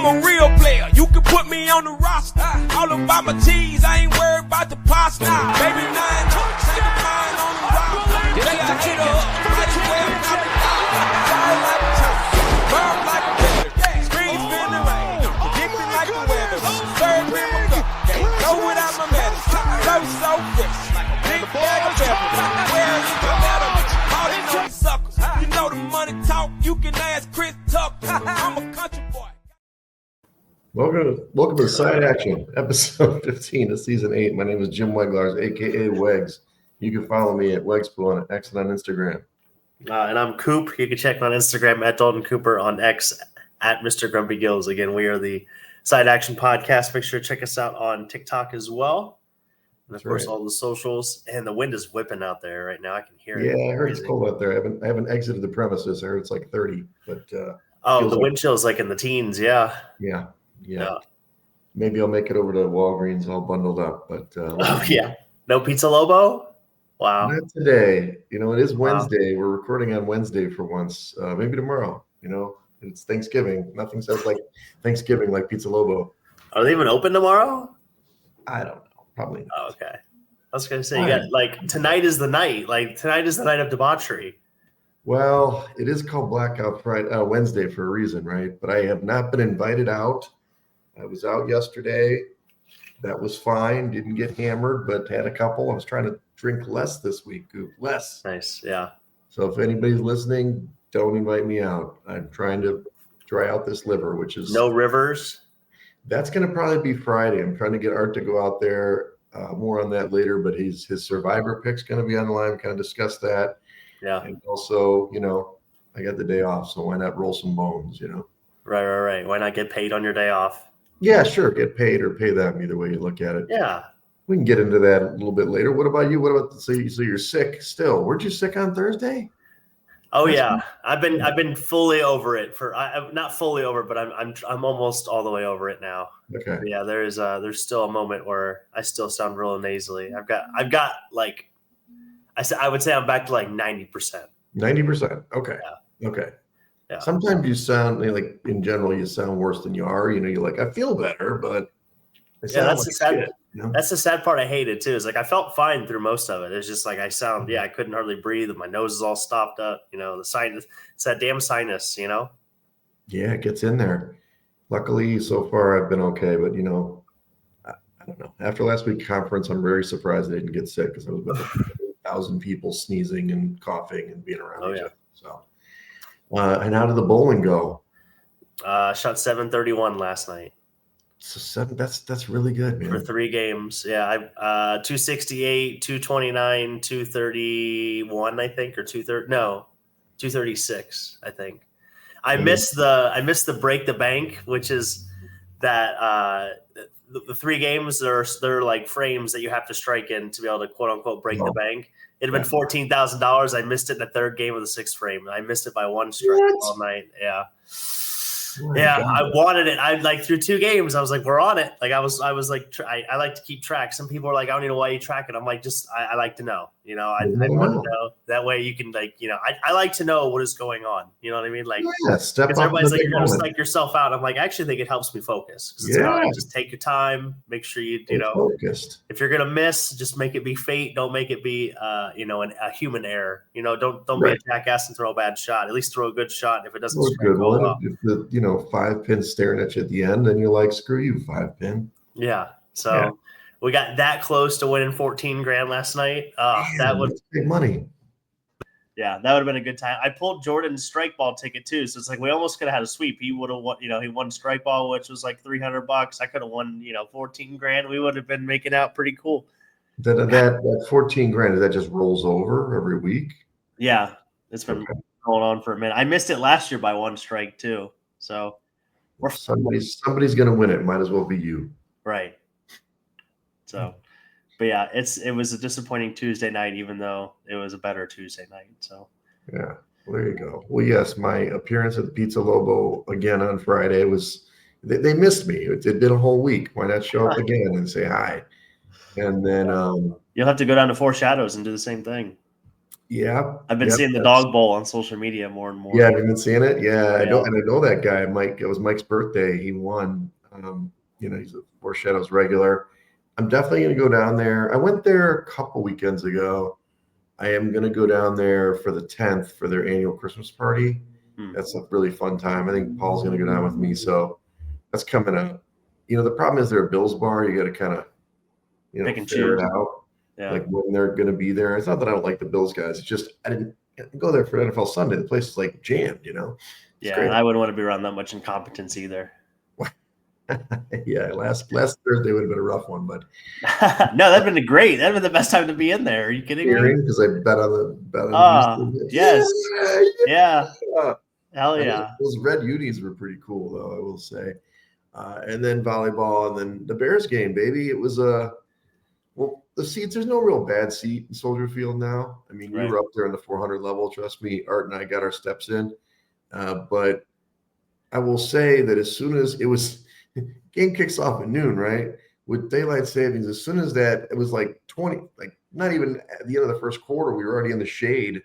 I'm a real player. You can put me on the roster. All about my cheese, I ain't worried about the pasta. Baby, 9 hooks, take a mine on the roster. They got hit up, might as well knock it down. Fire like a chopper, burn like a killer. Screens in the rain, addicted like the weather. Serve in my cup, can't go without my medicine. So fresh, like a big bag of peppers. Where is my medal? All they know is suckers. You know the money talk, you can ask Chris Tucker. I'm a country boy. Welcome to Side Action, episode 15 of season 8. My name is Jim Weglars, aka Wegs. You can follow me at Wegspoo on X and on Instagram. And I'm Coop. You can check me on Instagram at Dalton Cooper, on X at Mr. Grumpy Gills. Again, we are the Side Action Podcast. Make sure to check us out on TikTok as well. And of course, all the socials. And the wind is whipping out there right now. I can hear it. Yeah, I heard it's cold out there. I haven't exited the premises. I heard it's like 30. But the wind chill is like in the teens. Yeah. Yeah. Maybe I'll make it over to Walgreens all bundled up. But no Pizza Lobo? Wow. Not today. It is Wednesday. We're recording on Wednesday for once. Maybe tomorrow. It's Thanksgiving. Nothing says like Thanksgiving like Pizza Lobo. Are they even open tomorrow? I don't know. Probably not. Oh, okay. I was going to say, you got tonight is the night. Tonight is the night of debauchery. Well, it is called Blackout Wednesday for a reason, right? But I have not been invited out. I was out yesterday. That was fine. Didn't get hammered, but had a couple. I was trying to drink less this week, Goop. Less. Nice, yeah. So if anybody's listening, don't invite me out. I'm trying to dry out this liver, which is... No rivers? That's going to probably be Friday. I'm trying to get Art to go out there. More on that later, but his Survivor pick's going to be on the line. Kind of discuss that. Yeah. And also, I got the day off, so why not roll some bones, Right. Why not get paid on your day off? Yeah, sure. Get paid or pay them, either way you look at it. Yeah. We can get into that a little bit later. What about you? So you're sick still? Weren't you sick on Thursday? Oh yeah, I've been fully over it. I'm not fully over, but I'm almost all the way over it now. Okay. But yeah, there's still a moment where I still sound real nasally. I've got like I would say I'm back to like 90%. 90%. Okay. Yeah. Okay. Yeah. Sometimes you sound like in general you sound worse than you are. You're like, I feel better, but that's the sad. That's the sad part. I hated too. Is like I felt fine through most of it. It's just like I couldn't hardly breathe, and my nose is all stopped up. The sinus. It's that damn sinus. Yeah, it gets in there. Luckily, so far I've been okay, but I don't know. After last week's conference, I'm very surprised I didn't get sick because I was about 1,000 people sneezing and coughing and being around each other. So, and how did the bowling go? Shot 731 last night. So that's really good, man. For 3 games. Yeah, I 268, 229, 231, I think, or 236, I think. I missed the break the bank, which is that the 3 games they're like frames that you have to strike in to be able to quote unquote break the bank. It had been $14,000. I missed it in the 3rd game of the 6th frame. I missed it by 1 strike all night. Yeah. I wanted it. I through 2 games, I was like, we're on it. Like I was like, I like to keep track. Some people are like, I don't even know why you track it. I'm like, I like to know, I want to know that way you can I like to know what is going on. You know what I mean? Like, step up. Everybody's like, you're going to psych yourself out. I'm like, actually, I think it helps me focus. Just take your time, make sure you focused. If you're going to miss, just make it be fate. Don't make it be, a human error. Don't be a jackass and throw a bad shot. At least throw a good shot. If it doesn't strike well. If the 5 pins staring at you at the end, then you're like, screw you, 5 pin. Yeah. So we got that close to winning $14,000 last night. That was big money. Yeah, that would have been a good time. I pulled Jordan's strike ball ticket too, so it's like we almost could have had a sweep. He would have won. He won strike ball, which was like $300. I could have won, $14,000. We would have been making out pretty cool. That $14,000, that just rolls over every week. Yeah, it's been going on for a minute. I missed it last year by 1 strike too. So somebody's going to win it. Might as well be you. Right. So, but yeah, it was a disappointing Tuesday night, even though it was a better Tuesday night. So yeah, well, there you go. Well, yes, my appearance at the Pizza Lobo again on Friday was they missed me. It been a whole week. Why not show up again and say hi? And then you'll have to go down to Four Shadows and do the same thing. Yeah. I've been seeing the dog bowl on social media more and more. Yeah, have you been seeing it? Yeah, I know, Yeah. and I know that guy, Mike. It was Mike's birthday. He won. He's a Four Shadows regular. I'm definitely going to go down there. I went there a couple weekends ago. I am going to go down there for the 10th for their annual Christmas party. That's a really fun time. I think Paul's going to go down with me, so that's coming up. The problem is they're a Bills bar. You got to kind of, Pick and figure choose. it out, Yeah. like when they're going to be there. It's not that I don't like the Bills guys. It's just I didn't go there for NFL Sunday. The place is like jammed, It's great. And I wouldn't want to be around that much incompetence either. Yeah, last Thursday would have been a rough one, but no, that'd been great. That'd been the best time to be in there. Are you kidding me? Because I bet on Houston. Yes. Yeah. Hell yeah. Those red unis were pretty cool, though, I will say. And then volleyball, and then the Bears game, baby. It was the seats. There's no real bad seat in Soldier Field now. I mean, we were up there in the 400 level. Trust me, Art and I got our steps in. But I will say that as soon as it was. Game kicks off at noon, right? With daylight savings, as soon as that, it was like 20, like not even at the end of the first quarter, we were already in the shade.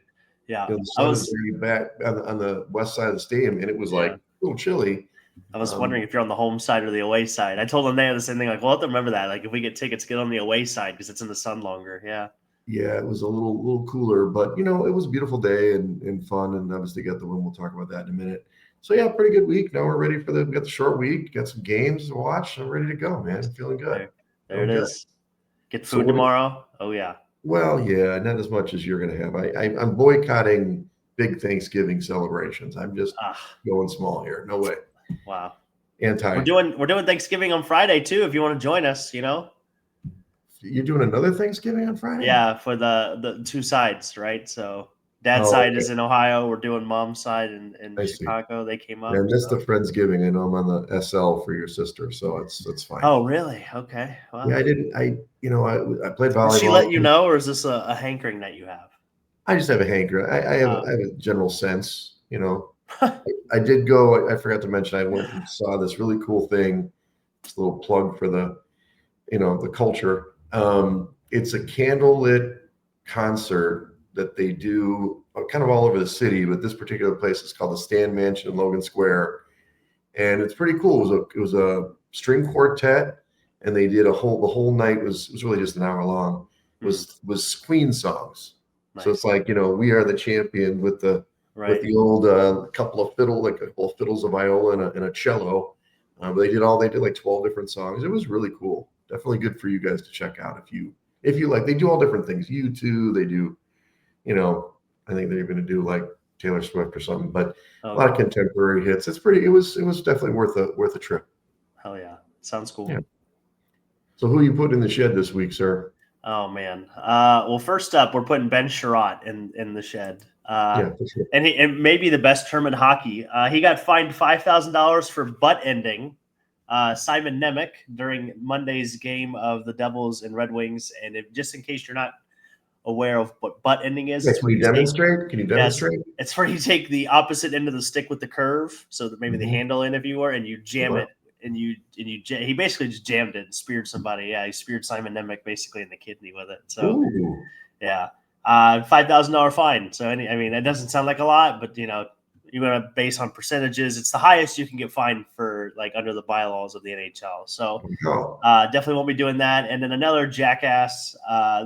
Yeah. The sun was already back on the west side of the stadium, and it was like a little chilly. I was wondering if you're on the home side or the away side. I told them they had the same thing. Like, we'll have to remember that. Like, if we get tickets, get on the away side because it's in the sun longer. Yeah. Yeah, it was a little cooler, but it was a beautiful day and fun, and obviously got the win. We'll talk about that in a minute. So yeah, pretty good week. Now we're ready we got the short week, got some games to watch. I'm ready to go, man. I'm feeling good. There it is. Get food tomorrow. Oh yeah. Well, yeah, not as much as you're gonna have. I'm boycotting big Thanksgiving celebrations. I'm just going small here. No way. Wow. Anti. We're doing Thanksgiving on Friday too. If you want to join us, You're doing another Thanksgiving on Friday? Yeah, for the two sides, right? So dad's side is in Ohio. We're doing mom's side in Chicago. They came up. And this the Friendsgiving. I know I'm on the SL for your sister, so it's fine. Oh, really? Okay. Well, yeah, I played volleyball. Did she let you know, or is this a hankering that you have? I just have a hankering. I have a general sense, I did go. I forgot to mention. I went and saw this really cool thing. This little plug for the culture. It's a candlelit concert that they do kind of all over the city, but this particular place is called the Stan Mansion in Logan Square, and it's pretty cool. It was a string quartet, and they did the whole night was really just an hour long. Was Queen songs. Nice. So it's like We Are the Champion with the old couple of fiddles, a viola, and a cello. But they did like 12 different songs. It was really cool. Definitely good for you guys to check out if you like. They do all different things. U2, they do, I think they're going to do like Taylor Swift or something, but a lot of contemporary hits. It was definitely worth a trip. Hell yeah. Sounds cool. Yeah. So who you put in the shed this week, sir? Oh man. Well, first up, we're putting Ben Sherratt in the shed. For sure. And he may be the best term in hockey. He got fined $5,000 for butt ending Simon Nemec during Monday's game of the Devils and Red Wings. And just in case you're not aware of what butt ending is, can you demonstrate? Yes, it's where you take the opposite end of the stick with the curve, so that maybe the handle in, if you were, and you jam it. And he basically just jammed it and speared somebody. Yeah, he speared Simon Nemec basically in the kidney with it. So, yeah, $5,000 fine. So, that doesn't sound like a lot, but you're going to base on percentages. It's the highest you can get fined for under the bylaws of the NHL. So, definitely won't be doing that. And then another jackass.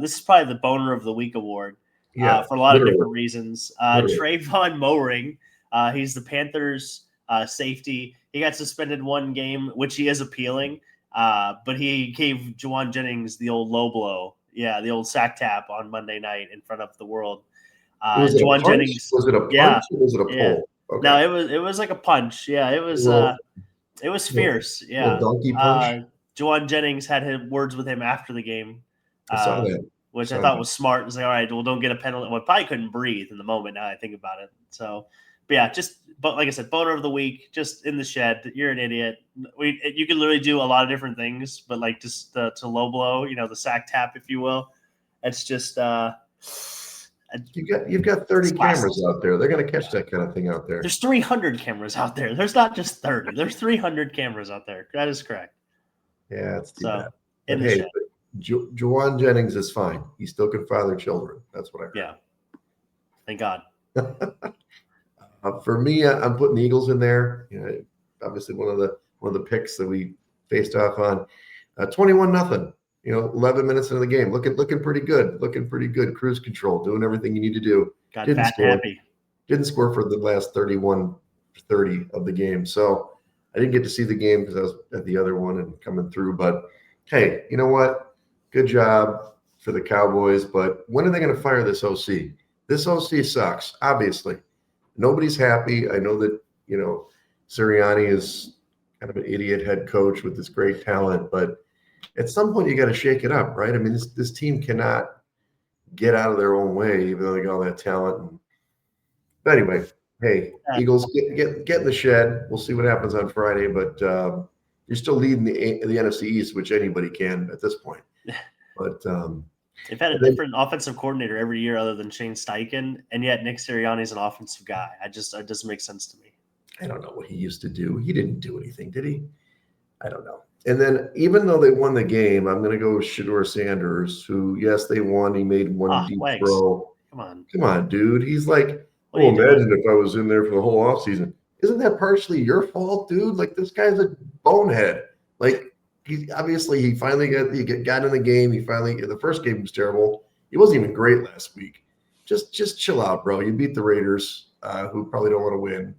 This is probably the Boner of the Week award for a lot of different reasons. Trayvon Mowring, he's the Panthers safety. He got suspended one game, which he is appealing, but he gave Juwan Jennings the old low blow. Yeah, the old sack tap on Monday night in front of the world. Juwan Jennings. Was it a punch or was it a pull? Yeah. Okay. No, it was like a punch. Yeah, it was fierce. Yeah. Donkey punch. Juwan Jennings had words with him after the game. I saw that. Which I thought was smart. It's like, all right, well, don't get a penalty. Well, probably couldn't breathe in the moment now I think about it. So, but yeah, but like I said, Boner of the Week, just in the shed. You're an idiot. You can literally do a lot of different things, but just to low blow, the sack tap, if you will. It's just you've got 30 cameras out there. They're going to catch that kind of thing out there. There's 300 cameras out there. There's not just 30. There's 300 cameras out there. That is correct. Yeah, it's too bad. In the shed. Juwan Jennings is fine. He still can father children. That's what I heard. Yeah. Thank God. For me, I'm putting the Eagles in there. Obviously one of the picks that we faced off on. 21-0. 11 minutes into the game, looking pretty good. Cruise control, doing everything you need to do. Got fat and happy. Didn't score for the last 31-30 of the game. So I didn't get to see the game because I was at the other one and coming through. But hey, you know what? Good job for the Cowboys. But when are they going to fire this OC? This OC sucks, obviously. Nobody's happy. I know that, Sirianni is kind of an idiot head coach with this great talent, but at some point you got to shake it up, right? I mean, this team cannot get out of their own way, even though they got all that talent. But anyway, hey, Eagles, get in the shed. We'll see what happens on Friday, but you're still leading the NFC East, which anybody can at this point. But they've had a different offensive coordinator every year other than Shane Steichen, and yet Nick Sirianni's an offensive guy. It doesn't make sense to me. I don't know what he used to do. He didn't do anything, did he? I don't know. And then even though they won the game, I'm going to go with Shedeur Sanders, who, yes, they won. He made one deep Wegs. throw. Come on, dude. He's like, imagine if I was in there for the whole offseason. Isn't that partially your fault, dude? Like, this guy's a bonehead. Like, he finally got in the game. The first game was terrible. He wasn't even great last week. Just chill out, bro. You beat the Raiders, who probably don't want to win.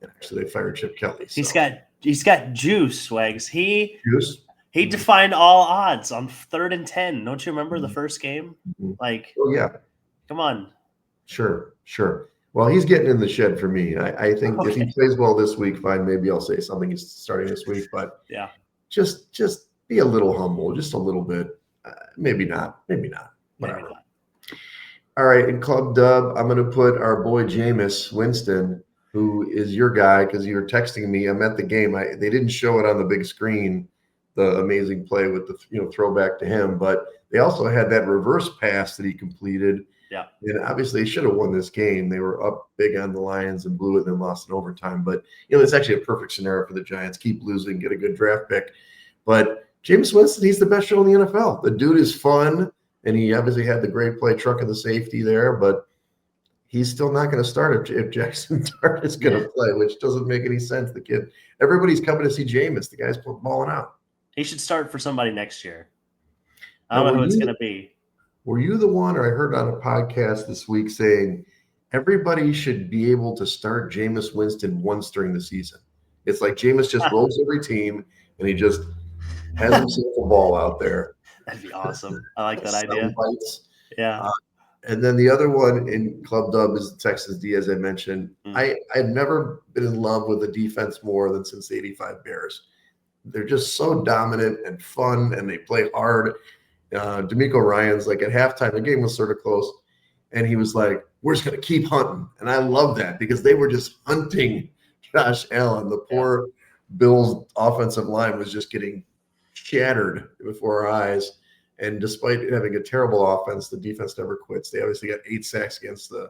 And actually, they fired Chip Kelly. So. He's got juice, Wags. He Juice? defied all odds on 3rd and 10. Don't you remember the first game? Mm-hmm. Like, oh yeah, come on. Sure. Well, he's getting in the shed for me. I think if he plays well this week, fine. Maybe I'll say something. He's starting this week, but yeah, just be a little humble, just a little bit. Maybe not. Whatever. Maybe not. All right, in Club Dub, I'm going to put our boy Jameis Winston, who is your guy, because you were texting me. I'm at the game. They didn't show it on the big screen, the amazing play with the throwback to him, but they also had that reverse pass that he completed. Yeah. And obviously they should have won this game. They were up big on the Lions and blew it and then lost in overtime. But it's actually a perfect scenario for the Giants. Keep losing, get a good draft pick. But Jameis Winston, he's the best show in the NFL. The dude is fun, and he obviously had the great play trucking the safety there, but he's still not going to start if Jackson Dart is going to play, which doesn't make any sense. The kid, everybody's coming to see Jameis. The guy's balling out. He should start for somebody next year. I don't know who it's going to be. Were you the one, or I heard on a podcast this week saying everybody should be able to start Jameis Winston once during the season? It's like Jameis just rolls every team and he just has himself a ball out there. That'd be awesome. I like that idea. Bites. Yeah. And then the other one in Club Dub is Texas D, as I mentioned. I've never been in love with the defense more than since the 85 Bears. They're just so dominant and fun, and they play hard. D'Amico Ryan's like at halftime, the game was sort of close, and he was like, we're just going to keep hunting. And I love that because they were just hunting Josh Allen. The poor Bills offensive line was just getting shattered before our eyes. And despite having a terrible offense, the defense never quits. They obviously got 8 sacks against the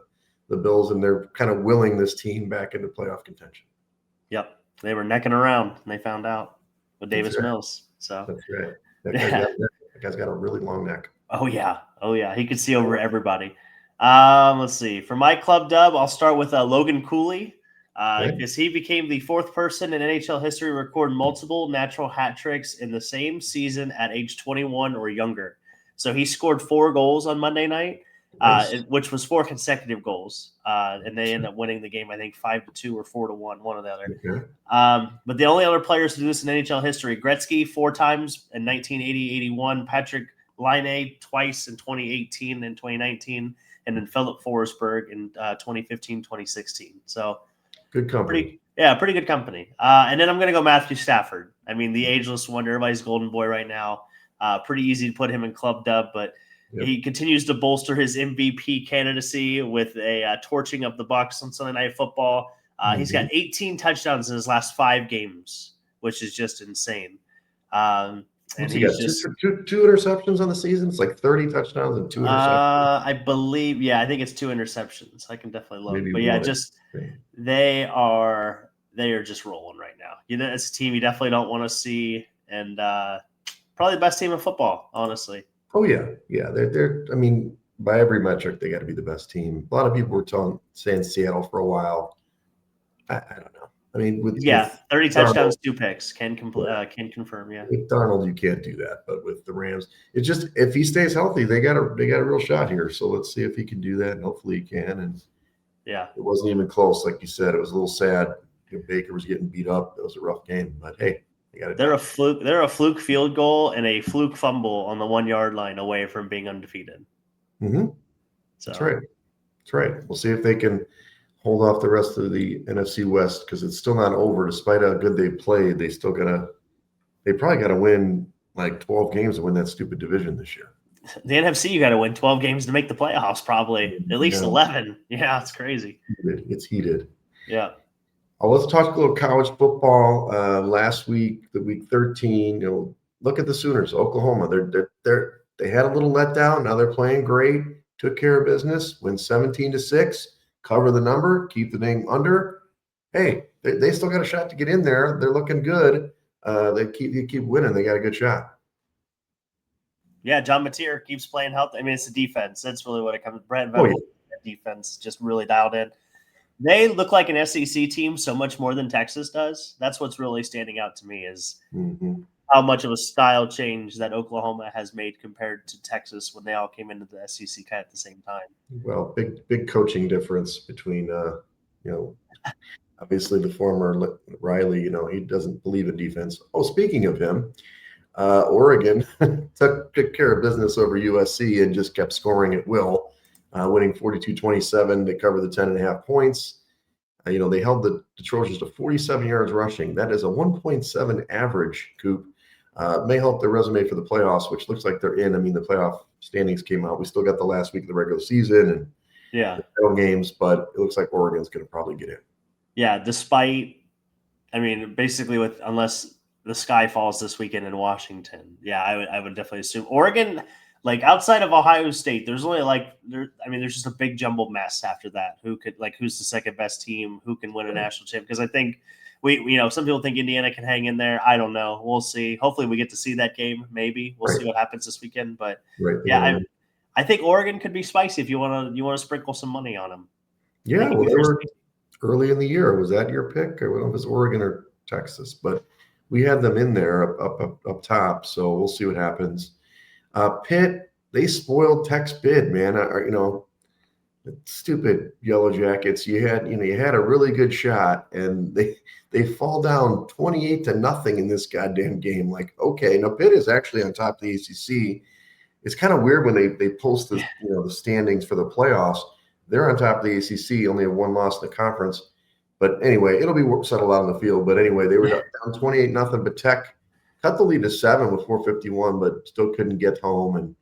Bills, and they're kind of willing this team back into playoff contention. Yep. They were necking around, and they found out with Davis Mills. So that's right. That guy's got a really long neck. Oh, yeah. He could see over everybody. Let's see. For my Club Dub, I'll start with Logan Cooley because he became the 4th person in NHL history to record multiple natural hat tricks in the same season at age 21 or younger. So he scored 4 goals on Monday night, which was 4 consecutive goals. And they ended up winning the game, I think 5-2 or 4-1, one or the other. Okay. But the only other players to do this in NHL history, Gretzky 4 times in 1980-81, Patrick Laine twice in 2018 and 2019, and then Philip Forsberg in 2015-2016. So good company. Pretty good company. And then I'm going to go Matthew Stafford. I mean, the ageless wonder, everybody's golden boy right now. Pretty easy to put him in Club Dub, but he continues to bolster his MVP candidacy with a torching of the Bucs on Sunday Night Football. He's got 18 touchdowns in his last 5 games, which is just insane. And he got two interceptions on the season. It's like 30 touchdowns and 2 interceptions. I believe, I think it's 2 interceptions. I can definitely look. Maybe but they are just rolling right now. It's a team you definitely don't want to see, and probably the best team in football, honestly. Oh yeah. They're. I mean, by every metric, they got to be the best team. A lot of people were saying Seattle for a while. I don't know. I mean, with 30 touchdowns, Darnold, 2 picks. Can confirm. Yeah. With Darnold, you can't do that. But with the Rams, it's just if he stays healthy, they got a real shot here. So let's see if he can do that, and hopefully he can. And yeah, it wasn't even close, like you said. It was a little sad. Baker was getting beat up. It was a rough game, but hey, they got it. They're a fluke field goal and a fluke fumble on the 1 yard line away from being undefeated. Mm-hmm. So. That's right. That's right. We'll see if they can hold off the rest of the NFC West because it's still not over. Despite how good they played, they probably got to win like 12 games to win that stupid division this year. The NFC, you got to win 12 games to make the playoffs, probably at least 11. Yeah, it's crazy. It's heated. Yeah. Let's talk a little college football. Last week, the week 13. Look at the Sooners, Oklahoma. They had a little letdown. Now they're playing great. Took care of business. Win 17-6. Cover the number. Keep the name under. Hey, they still got a shot to get in there. They're looking good. They keep winning. They got a good shot. Yeah, John Mateer keeps playing healthy. I mean, it's the defense. That's really what it comes. Brad Venables, defense just really dialed in. They look like an SEC team so much more than Texas does. That's what's really standing out to me is how much of a style change that Oklahoma has made compared to Texas when they all came into the SEC kind of at the same time. Well, big coaching difference between, obviously the former Riley, he doesn't believe in defense. Oh, speaking of him, Oregon took care of business over USC and just kept scoring at will. Winning 42-27. They covered the 10.5 points. They held the Trojans to 47 yards rushing. That is a 1.7 average, Coop. May help their resume for the playoffs, which looks like they're in. I mean, the playoff standings came out. We still got the last week of the regular season and games, but it looks like Oregon's going to probably get in. Yeah, basically unless the sky falls this weekend in Washington. Yeah, I would definitely assume Oregon. Like outside of Ohio State, there's only there's just a big jumbled mess after that. Who's the second best team? Who can win a national championship? Because I think some people think Indiana can hang in there. I don't know. We'll see. Hopefully we get to see that game. Maybe we'll see what happens this weekend. But I think Oregon could be spicy if you want to sprinkle some money on them. Yeah, well, they were early in the year. Was that your pick? I don't know if it was Oregon or Texas, but we had them in there up top. So we'll see what happens. Pitt, they spoiled Tech's bid, man. Stupid Yellow Jackets. You had a really good shot, and they fall down 28-0 in this goddamn game. Like, okay, now Pitt is actually on top of the ACC. It's kind of weird when they post the the standings for the playoffs. They're on top of the ACC, only have one loss in the conference. But anyway, it'll be settled out on the field. But anyway, they were down 28-0, but Tech cut the lead to 7 with 4:51, but still couldn't get home. And,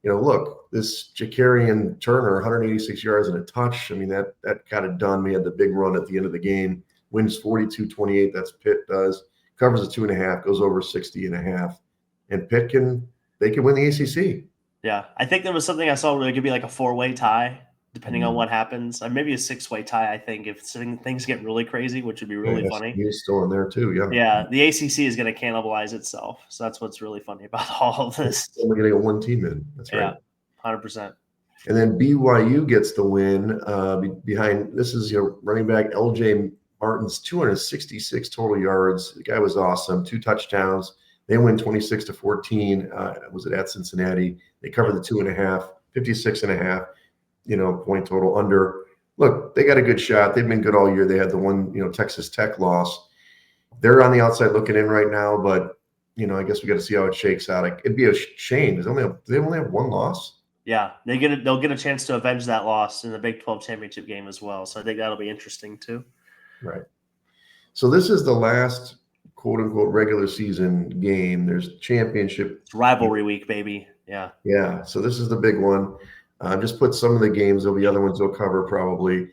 look, this Jacarian Turner, 186 yards and a touch. I mean, that got it done. We had the big run at the end of the game. Wins 42-28. That's Pitt does. Covers a 2.5, goes over 60.5. And Pitt can win the ACC. Yeah. I think there was something I saw where it could be like a 4-way tie, depending on what happens. Maybe a 6-way tie, I think, if things get really crazy, which would be really funny. He's still in there too, yeah. Yeah, the ACC is going to cannibalize itself. So that's what's really funny about all of this. We're going to get one team in. That's right. Yeah, 100%. And then BYU gets the win behind – this is running back LJ Martin's 266 total yards. The guy was awesome. 2 touchdowns. They win 26-14. Was it at Cincinnati? They covered the 2.5, 56.5. Point total under. Look, they got a good shot. They've been good all year. They had the one, Texas Tech loss. They're on the outside looking in right now, but I guess we got to see how it shakes out. It'd be a shame. They only have one loss. Yeah, they'll get a chance to avenge that loss in the Big 12 championship game as well. So I think that'll be interesting too. Right. So this is the last quote unquote regular season game. There's championship. It's rivalry week, baby. Yeah. Yeah. So this is the big one. Just put some of the games. There'll be other ones we'll cover probably.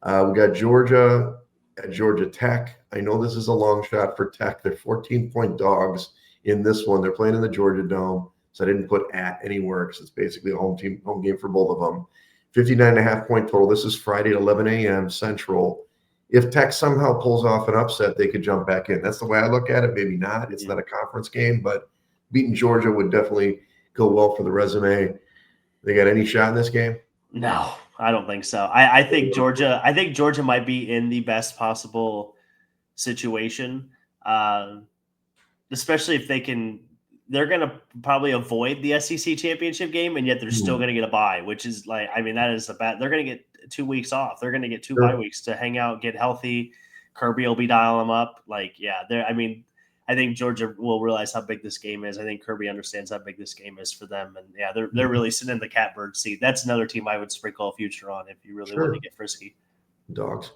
We got Georgia at Georgia Tech. I know this is a long shot for Tech. They're 14-point dogs in this one. They're playing in the Georgia Dome. So I didn't put at anywhere because it's basically a home game for both of them. 59.5 point total. This is Friday at 11 a.m. Central. If Tech somehow pulls off an upset, they could jump back in. That's the way I look at it. Maybe not. It's not a conference game, but beating Georgia would definitely go well for the resume. They got any shot in this game? No, I don't think so. I think Georgia. I think Georgia might be in the best possible situation, especially if they can. They're going to probably avoid the SEC championship game, and yet they're still going to get a bye, which is like, I mean, that is a bad. They're going to get 2 weeks off. They're going to get two bye weeks to hang out, get healthy. Kirby will be dialing them up. Like, yeah, I mean, I think Georgia will realize how big this game is. I think Kirby understands how big this game is for them, and yeah, they're really sitting in the catbird seat. That's another team I would sprinkle a future on if you really want to get frisky. Dogs.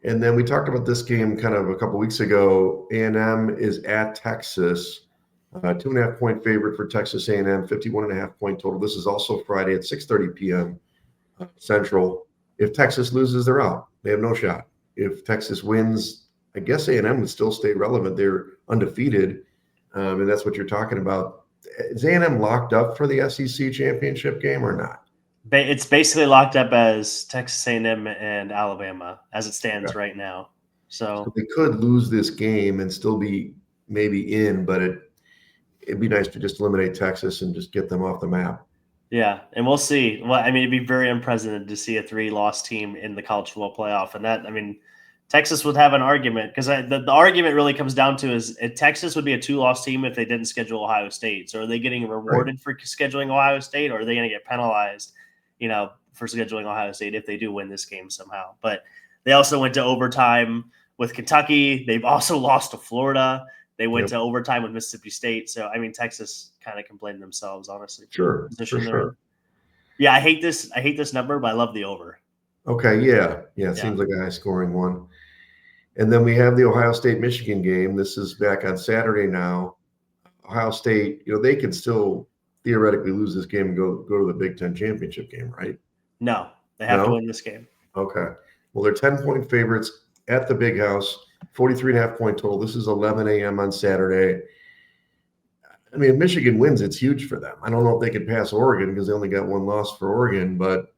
And then we talked about this game kind of a couple weeks ago. A&M is at Texas. 2.5 point favorite for Texas A&M, 51.5 point total. This is also Friday at 6:30 p.m. Central. If Texas loses, they're out. They have no shot. If Texas wins, I guess A&M would still stay relevant. They're undefeated, and that's what you're talking about. Is A&M locked up for the SEC championship game or not? It's basically locked up as Texas A&M and Alabama as it stands right now. So they could lose this game and still be maybe in, but it'd be nice to just eliminate Texas and just get them off the map. Yeah, and we'll see. Well, I mean, it'd be very unprecedented to see a 3-loss team in the college football playoff, and that, I mean, Texas would have an argument because the argument really comes down to is Texas would be a 2-loss team if they didn't schedule Ohio State. So are they getting rewarded for scheduling Ohio State, or are they going to get penalized, for scheduling Ohio State if they do win this game somehow? But they also went to overtime with Kentucky. They've also lost to Florida. They went to overtime with Mississippi State. So, I mean, Texas kind of can blame themselves, honestly. Sure. Yeah, I hate this number, but I love the over. Okay, yeah. It seems like a high-scoring one. And then we have the Ohio State-Michigan game. This is back on Saturday now. Ohio State, they can still theoretically lose this game and go to the Big Ten championship game, right? No, they have to win this game. Okay. Well, they're 10-point favorites at the Big House. 43.5 point total. This is 11 a.m. on Saturday. I mean, if Michigan wins, it's huge for them. I don't know if they can pass Oregon because they only got one loss for Oregon, but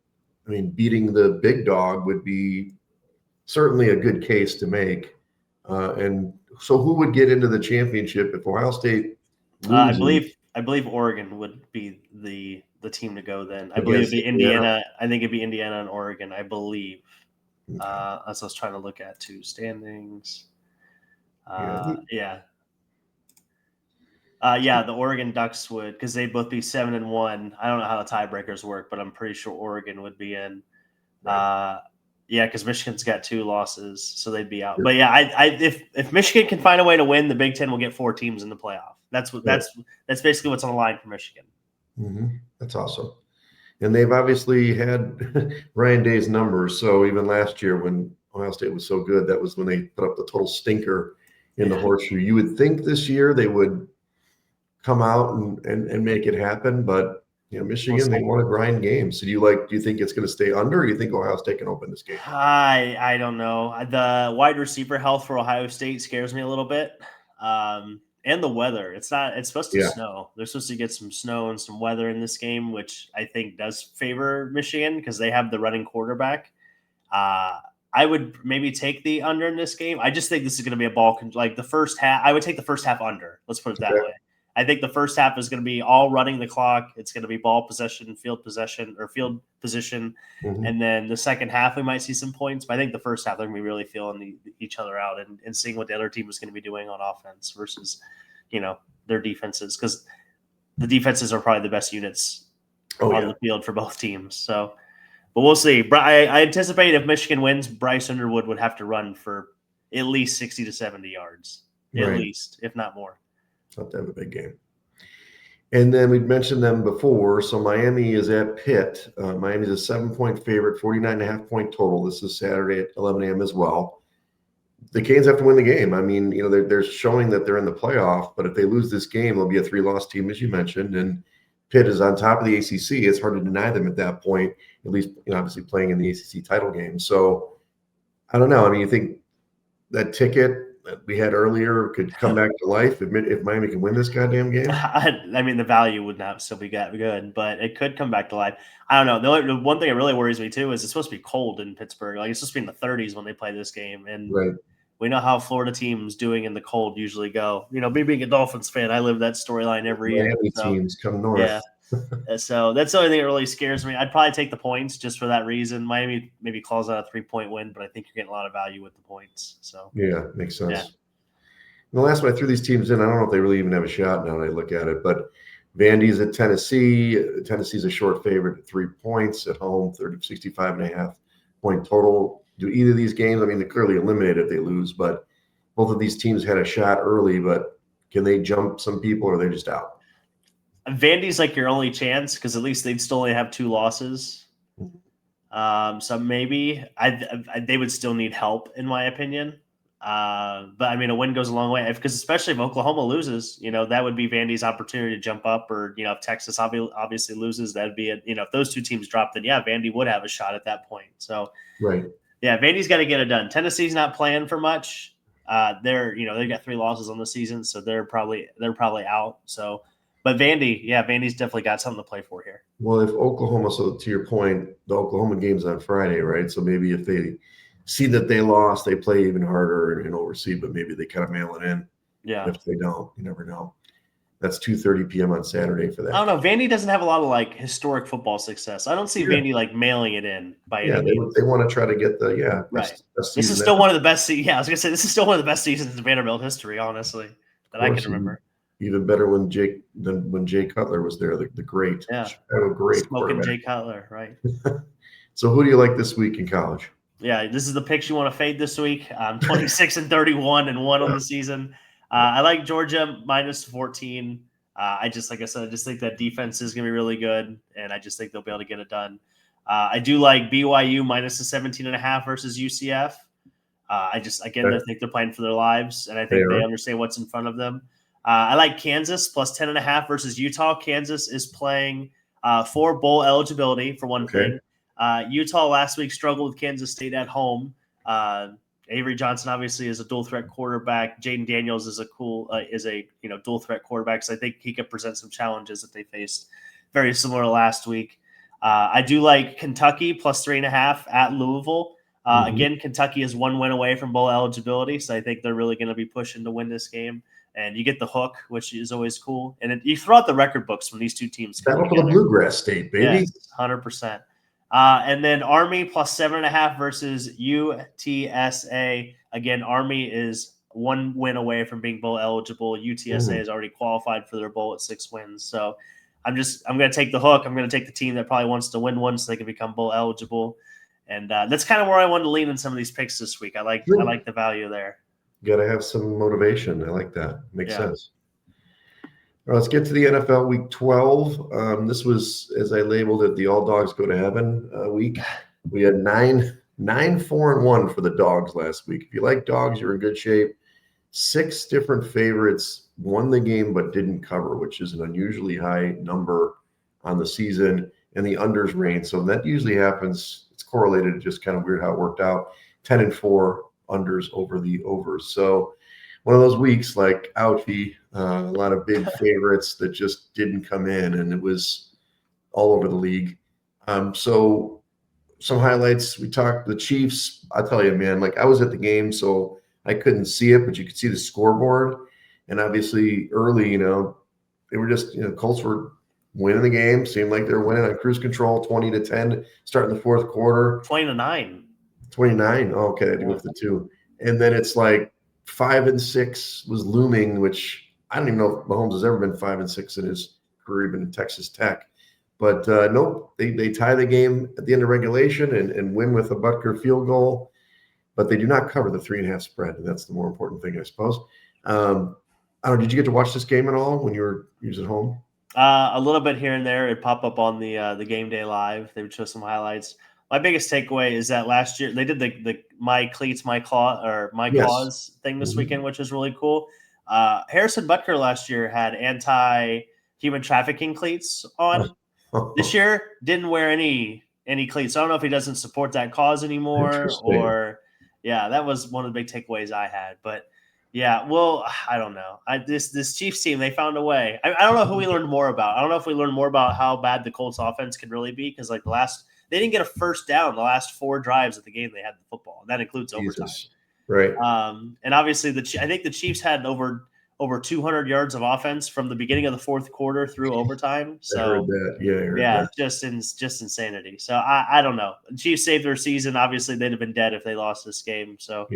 I mean, beating the big dog would be certainly a good case to make. And so who would get into the championship if Ohio State loses? I believe Oregon would be the team to go then. I believe it'd be Indiana. I think it'd be Indiana and Oregon, I believe. As I was trying to look at two standings. The Oregon Ducks would, because they'd both be 7-1. I don't know how the tiebreakers work, but I'm pretty sure Oregon would be in. Because Michigan's got 2 losses, so they'd be out. But if Michigan can find a way to win, the Big Ten will get 4 teams in the playoff. That's basically what's on the line for Michigan. Mm-hmm. That's awesome. And they've obviously had Ryan Day's numbers. So even last year when Ohio State was so good, that was when they put up the total stinker in the horseshoe. You would think this year they would come out and make it happen, but Michigan, they want to grind games. So do you think it's going to stay under, or do you think Ohio State can open this game? I don't know. The wide receiver health for Ohio State scares me a little bit. And the weather. It's supposed to snow. They're supposed to get some snow and some weather in this game, which I think does favor Michigan because they have the running quarterback. I would maybe take the under in this game. I just think this is going to be a ball like the first half. I would take the first half under. Let's put it that way. I think the first half is going to be all running the clock. It's going to be ball possession, field position, and then the second half we might see some points. But I think the first half they're going to be really feeling each other out and seeing what the other team is going to be doing on offense versus, their defenses, because the defenses are probably the best units on the field for both teams. So, but we'll see. I anticipate if Michigan wins, Bryce Underwood would have to run for at least 60 to 70 yards, at least, if not more. Have to have a big game. And then we'd mentioned them before. So Miami is at Pitt. Miami's a 7-point favorite, 49.5 point total. This is Saturday at 11 a.m. as well. The Canes have to win the game. I mean, they're showing that they're in the playoff, but if they lose this game, they'll be a 3-loss team, as you mentioned. And Pitt is on top of the ACC. It's hard to deny them at that point, at least, obviously playing in the ACC title game. So I don't know. I mean, you think that ticket that we had earlier could come back to life if Miami can win this goddamn game? I mean, the value would not still be good, but it could come back to life. I don't know. The one thing that really worries me too is it's supposed to be cold in Pittsburgh. Like, it's supposed to be in the 30s when they play this game, and we know how Florida teams doing in the cold usually go. Me being a Dolphins fan, I live that storyline every year. Miami teams come north. So that's the only thing that really scares me. I'd probably take the points just for that reason. Miami maybe calls out a 3-point win, but I think you're getting a lot of value with the points. So Yeah, makes sense. Yeah. And the last one I threw these teams in, I don't know if they really even have a shot now that I look at it, but Vandy's at Tennessee. Tennessee's a short favorite at 3 points at home, 65.5 point total. Do either of these games, I mean, they're clearly eliminated if they lose, but both of these teams had a shot early, but can they jump some people or are they just out? Vandy's like your only chance because at least they'd still only have 2 losses. So maybe they would still need help, in my opinion. But I mean, a win goes a long way because especially if Oklahoma loses, that would be Vandy's opportunity to jump up. Or if Texas obviously loses, that'd be it. If those 2 teams drop, then yeah, Vandy would have a shot at that point. So right, yeah, Vandy's got to get it done. Tennessee's not playing for much. They've got 3 losses on the season, so they're probably out. So. But Vandy's definitely got something to play for here. Well, if Oklahoma, so to your point, the Oklahoma game's on Friday, right? So maybe if they see that they lost, they play even harder and oversee, but maybe they kind of mail it in. Yeah. If they don't, you never know. That's 2:30 p.m. on Saturday for that. I don't know. Vandy doesn't have a lot of historic football success. I don't see Vandy mailing it in by any means. They want to try to get the right. Best this is still one of the best. Yeah, I was gonna say this is still one of the best seasons in Vanderbilt history, honestly, that I can remember. Even better when Jay Cutler was there, the great, great smoking Jay Cutler, right? So who do you like this week in college? Yeah, this is the picks you want to fade this week. 26-31 and 1 on the season. I like Georgia -14. I just think that defense is going to be really good, and I just think they'll be able to get it done. I do like BYU -17.5 versus UCF. I think they're playing for their lives, and I think they understand what's in front of them. I like Kansas +10.5 versus Utah. Kansas is playing for bowl eligibility for one thing. Utah last week struggled with Kansas State at home. Avery Johnson obviously is a dual threat quarterback. Jaden Daniels is a dual threat quarterback. So I think he could present some challenges that they faced very similar to last week. I do like Kentucky +3.5 at Louisville. Again, Kentucky is 1 win away from bowl eligibility. So I think they're really going to be pushing to win this game. And you get the hook, which is always cool. And you throw out the record books when these 2 teams come together. Battle for the Bluegrass State, baby. Yes, 100%. And then Army +7.5 versus UTSA. Again, Army is 1 win away from being bowl eligible. UTSA has already qualified for their bowl at 6 wins. So I'm going to take the hook. I'm going to take the team that probably wants to win one so they can become bowl eligible. And that's kind of where I wanted to lean in some of these picks this week. I like the value there. You got to have some motivation. I like that. Makes sense. All right, let's get to the NFL Week 12. This was, as I labeled it, the All Dogs Go to Heaven week. We had 9-4-1 for the dogs last week. If you like dogs, you're in good shape. 6 different favorites won the game but didn't cover, which is an unusually high number on the season, and the unders reigned. So that usually happens. It's correlated. Just kind of weird how it worked out. 10-4. Unders over the overs. So one of those weeks like ouchie, a lot of big favorites that just didn't come in, and it was all over the league. So some highlights. We talked the Chiefs. I tell you, man, I was at the game, so I couldn't see it, but you could see the scoreboard. And obviously early, they were just, Colts were winning the game. Seemed like they were winning on cruise control, 20-10, starting the fourth quarter. 20-9. 29. Oh, okay, I do with the 2. And then it's 5-6 was looming, which I don't even know if Mahomes has ever been 5-6 in his career, even in Texas Tech. But nope, they tie the game at the end of regulation and win with a Butker field goal. But they do not cover the 3.5 spread, and that's the more important thing, I suppose. I don't know, did you get to watch this game at all when you were at home? A little bit here and there. It popped up on the Game Day Live. They would show some highlights. My biggest takeaway is that last year they did the My Cleats, My Claw or My Claws thing this weekend, which was really cool. Harrison Butker last year had anti-human trafficking cleats on. This year didn't wear any cleats. I don't know if he doesn't support that cause anymore or that was one of the big takeaways I had. But I don't know. This Chiefs team, they found a way. I don't know who we learned more about. I don't know if we learned more about how bad the Colts offense could really be because they didn't get a first down the last 4 drives of the game they had the football, and that includes overtime. Right. And obviously I think the Chiefs had over over 200 yards of offense from the beginning of the fourth quarter through overtime. So I heard that. Yeah, I heard that. just insanity. So I don't know. Chiefs saved their season. Obviously, they'd have been dead if they lost this game. So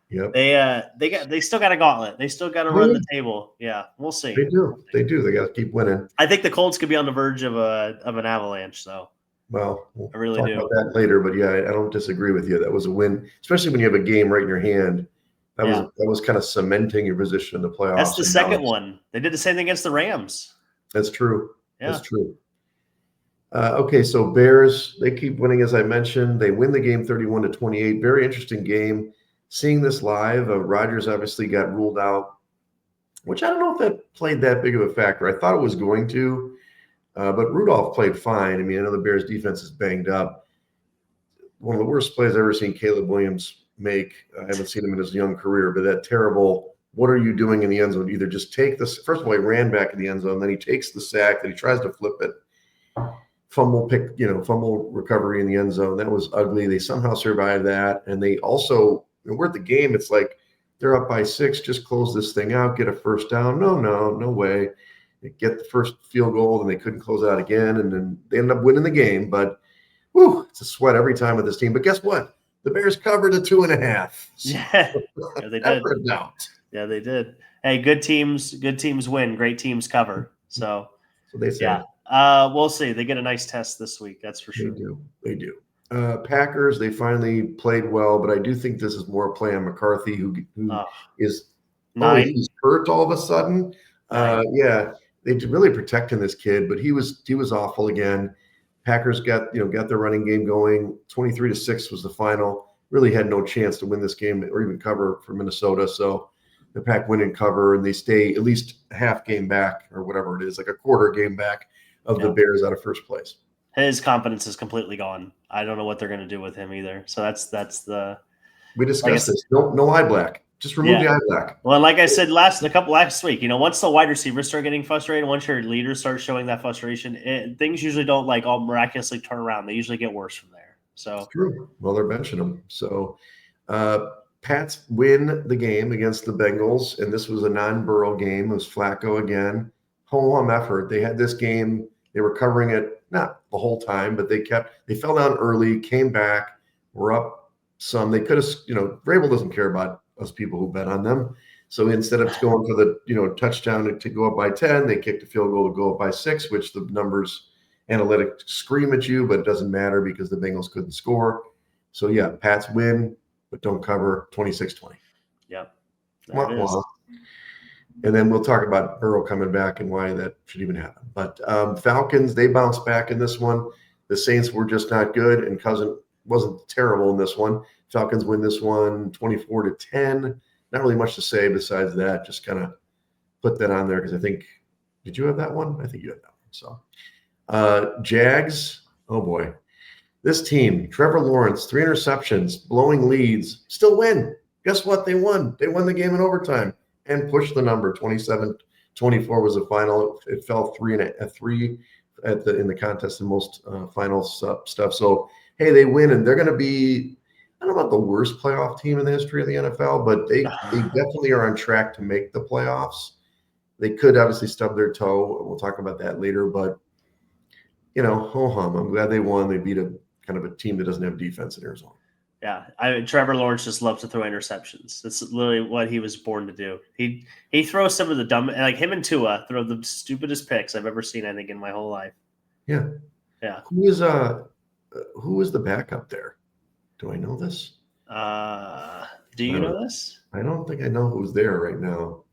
Yep. they still got a gauntlet. They still got to run the table. Yeah, we'll see. They do. They do. They got to keep winning. I think the Colts could be on the verge of an avalanche. So well, I really talk do. about that later. But yeah, I don't disagree with you. That was a win, especially when you have a game right in your hand. That was kind of cementing your position in the playoffs. That's the second one. They did the same thing against the Rams. That's true. Yeah. That's true. Okay, so Bears, they keep winning, as I mentioned. They win the game 31-28. Very interesting game. Seeing this live, Rodgers obviously got ruled out, which I don't know if that played that big of a factor. I thought it was going to, but Rudolph played fine. I mean, I know the Bears defense is banged up. One of the worst plays I've ever seen Caleb Williams make. I haven't seen him in his young career, but that terrible, what are you doing in the end zone? Either just take this. First of all, he ran back in the end zone, then he takes the sack, then he tries to flip it. Fumble recovery in the end zone. That was ugly. They somehow survived that. And they also, we're at the game. It's like they're up by 6, just close this thing out, get a first down. No way. They get the first field goal and they couldn't close out again. And then they ended up winning the game. But it's a sweat every time with this team. But guess what? The Bears covered a 2.5. Yeah, they did. Yeah, they did. Hey, good teams win. Great teams cover. So they say. Yeah. We'll see. They get a nice test this week. That's for sure. They do. Packers, they finally played well, but I do think this is more a play on McCarthy, who is he's hurt all of a sudden. They really protecting this kid, but he was awful again. Packers got their running game going. 23-6 was the final. Really had no chance to win this game or even cover for Minnesota. So the Pack win and cover, and they stay at least a half game back or whatever it is, like a quarter game back of the Bears out of first place. His confidence is completely gone. I don't know what they're going to do with him either. So that's the. We discussed this. No eye black. Just remove the eye black. Well, like I said last week, once the wide receivers start getting frustrated, once your leaders start showing that frustration, things usually don't all miraculously turn around. They usually get worse from there. So it's true. Well, they're benching them. So Pats win the game against the Bengals, and this was a non-Burrow game. It was Flacco again. Home effort. They had this game. They were covering it not the whole time, but they fell down early, came back, were up some. They could have, Vrabel doesn't care about us people who bet on them. So instead of going for the, touchdown to go up by 10, they kicked a field goal to go up by 6, which the numbers analytics scream at you, but it doesn't matter because the Bengals couldn't score. So Pats win, but don't cover 26-20. Yep. And then we'll talk about Burrow coming back and why that should even happen. But Falcons, they bounced back in this one. The Saints were just not good, and Cousin wasn't terrible in this one. Falcons win this one 24-10. Not really much to say besides that. Just kind of put that on there because I think – did you have that one? I think you had that one. So Jags, oh boy. This team, Trevor Lawrence, 3 interceptions, blowing leads, still win. Guess what? They won. They won the game in overtime and pushed the number. 27-24 was the final. It fell 3 in the contest in most final stuff. So, hey, they win, and they're going to be – I don't know about the worst playoff team in the history of the NFL, but they definitely are on track to make the playoffs. They could obviously stub their toe. We'll talk about that later, but ho-hum. I'm glad they won. They beat a kind of a team that doesn't have defense in Arizona. Yeah, Trevor Lawrence just loves to throw interceptions. That's literally what he was born to do. He throws some of the dumb, like him and Tua throw the stupidest picks I've ever seen, I think, in my whole life. Yeah. Who is the backup there? Do I know this? Do you know this? I don't think I know who's there right now.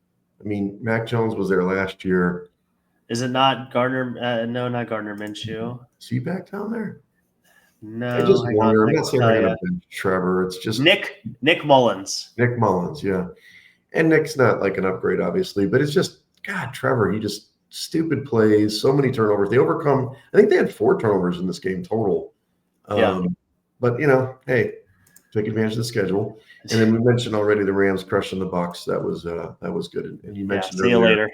I mean, Mac Jones was there last year. Is it not Gardner? No, not Gardner Minshew. Is he back down there? No. I just wonder. I'm not saying they're going to bench Trevor. It's just Nick Mullins. Nick Mullins, yeah. And Nick's not like an upgrade, obviously, but it's just, God, Trevor, he just stupid plays, so many turnovers. They overcome, I think they had 4 turnovers in this game total. But, hey, take advantage of the schedule. And then we mentioned already the Rams crushing the Bucs. That was good. And you mentioned see you later.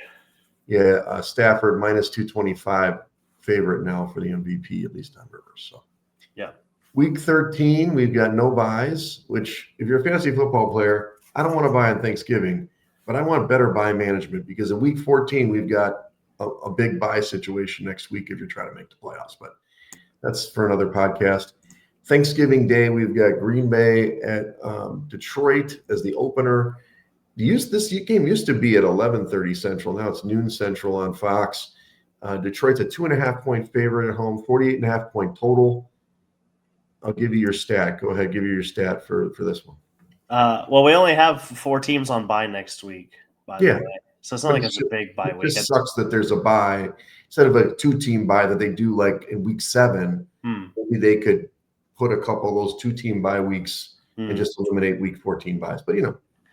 Yeah, Stafford minus 225 favorite now for the MVP, at least on Rivers. So, Week 13, we've got no buys, which if you're a fantasy football player, I don't want to buy on Thanksgiving, but I want better buy management because in week 14, we've got a big buy situation next week if you're trying to make the playoffs. But that's for another podcast. Thanksgiving Day, we've got Green Bay at Detroit as the opener. This game used to be at 11:30 Central. Now it's noon Central on Fox. Detroit's a 2.5-point favorite at home, 48.5-point total. I'll give you your stat. Go ahead, give you your stat for this one. Well, we only have 4 teams on bye next week, by the way. So it's not like it's a big bye week. It just sucks that there's a bye instead of a 2-team bye that they do like in week 7. Maybe they could put a couple of those 2-team bye weeks and just eliminate week 14 byes. But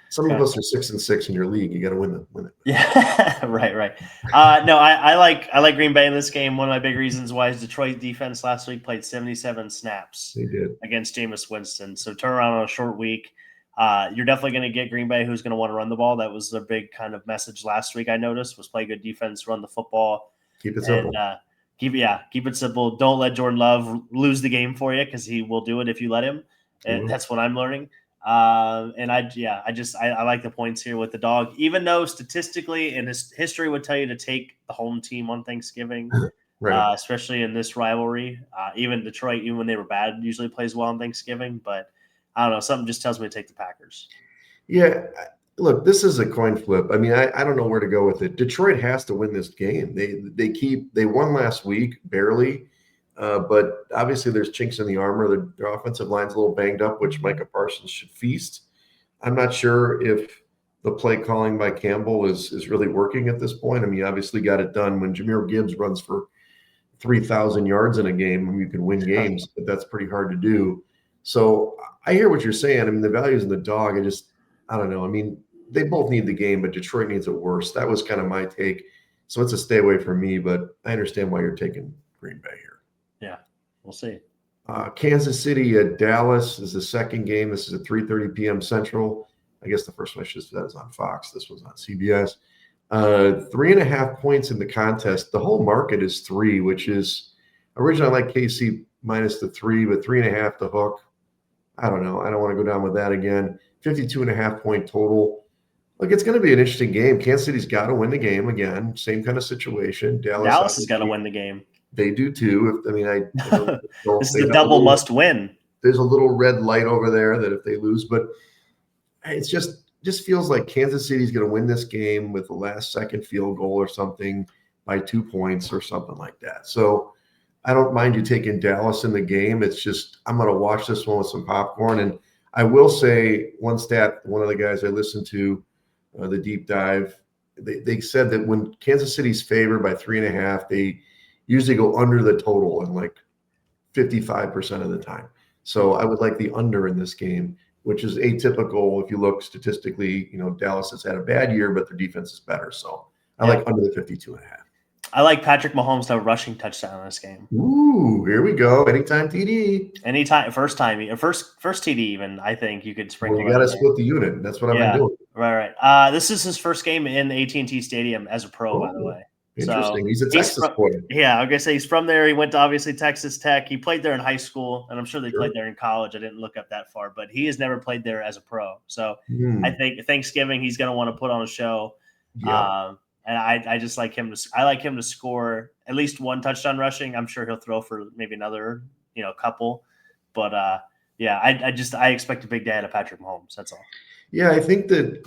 some of us are 6-6 in your league. You got to win it. Yeah, right. No, I like Green Bay in this game. One of my big reasons why is Detroit defense last week played 77 snaps. They did against Jameis Winston. So turn around on a short week. You're definitely going to get Green Bay, who's going to want to run the ball. That was the big kind of message last week. I noticed was play good defense, run the football, keep it simple. Keep it simple. Don't let Jordan Love lose the game for you because he will do it if you let him. And that's what I'm learning. I like the points here with the dog, even though statistically and his history would tell you to take the home team on Thanksgiving, right. Especially in this rivalry. Even Detroit, even when they were bad, usually plays well on Thanksgiving. But I don't know. Something just tells me to take the Packers. Yeah. Look, this is a coin flip. I mean, I don't know where to go with it. Detroit has to win this game. They won last week, barely. But obviously there's chinks in the armor. Their offensive line's a little banged up, which Micah Parsons should feast. I'm not sure if the play calling by Campbell is really working at this point. I mean, obviously got it done when Jahmyr Gibbs runs for 3,000 yards in a game. I mean, you can win games, but that's pretty hard to do. So I hear what you're saying. I mean, the value's in the dog. I don't know. I mean, they both need the game, but Detroit needs it worse. That was kind of my take. So it's a stay away from me, but I understand why you're taking Green Bay here. Yeah, we'll see. Kansas City at Dallas is the second game. This is at 3:30 p.m. Central. I guess the first one I should have said is on Fox. This was on CBS. 3.5 points in the contest. The whole market is 3, which is originally I like KC minus the 3, but 3.5 the hook. I don't know. I don't want to go down with that again. 52.5-point total. Look, it's going to be an interesting game. Kansas City's got to win the game again. Same kind of situation. Dallas has got to win the game. They do too. This is the double must win. There's a little red light over there that if they lose, but it's just feels like Kansas City's going to win this game with the last second field goal or something by 2 points or something like that. So I don't mind you taking Dallas in the game. It's just I'm going to watch this one with some popcorn. And I will say one stat, one of the guys I listened to, the deep dive, they said that when Kansas City's favored by 3.5, they usually go under the total in like 55% of the time. So I would like the under in this game, which is atypical if you look statistically. Dallas has had a bad year, but their defense is better. So I like under the 52.5. I like Patrick Mahomes to have a rushing touchdown in this game. Ooh, here we go. Anytime TD. Anytime, first TD even, I think you could sprinkle. Well, you got to split the unit. That's what I've been doing. Right. This is his first game in AT&T Stadium as a pro, by the way. Interesting. He's a Texas boy. Yeah, I was going to say he's from there. He went to obviously Texas Tech. He played there in high school, and I'm sure they played there in college. I didn't look up that far, but he has never played there as a pro. So I think Thanksgiving he's going to want to put on a show. Yeah. And I just like him to score at least one touchdown rushing. I'm sure he'll throw for maybe another, couple. But I expect a big day out of Patrick Mahomes. That's all. Yeah, I think that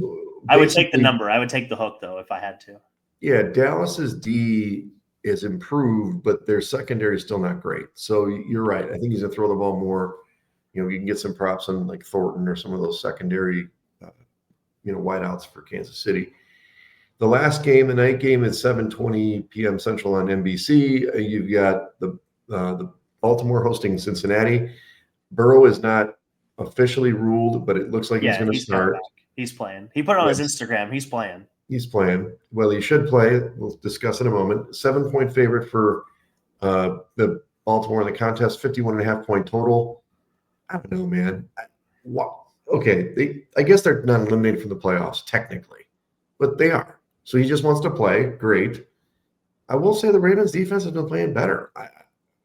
I would take the number. I would take the hook though if I had to. Yeah, Dallas's D is improved, but their secondary is still not great. So you're right. I think he's gonna throw the ball more. You can get some props on like Thornton or some of those secondary, wideouts for Kansas City. The last game, the night game, is 7:20 p.m. Central on NBC. You've got the Baltimore hosting Cincinnati. Burrow is not officially ruled, but it looks like he's going to start. He's playing. He put it on his Instagram. He's playing. He's playing. Well, he should play. We'll discuss in a moment. 7-point favorite for the Baltimore in the contest, 51.5-point total. I don't know, man. Okay, I guess they're not eliminated from the playoffs, technically, but they are. So he just wants to play. Great. I will say the Ravens defense has been playing better. I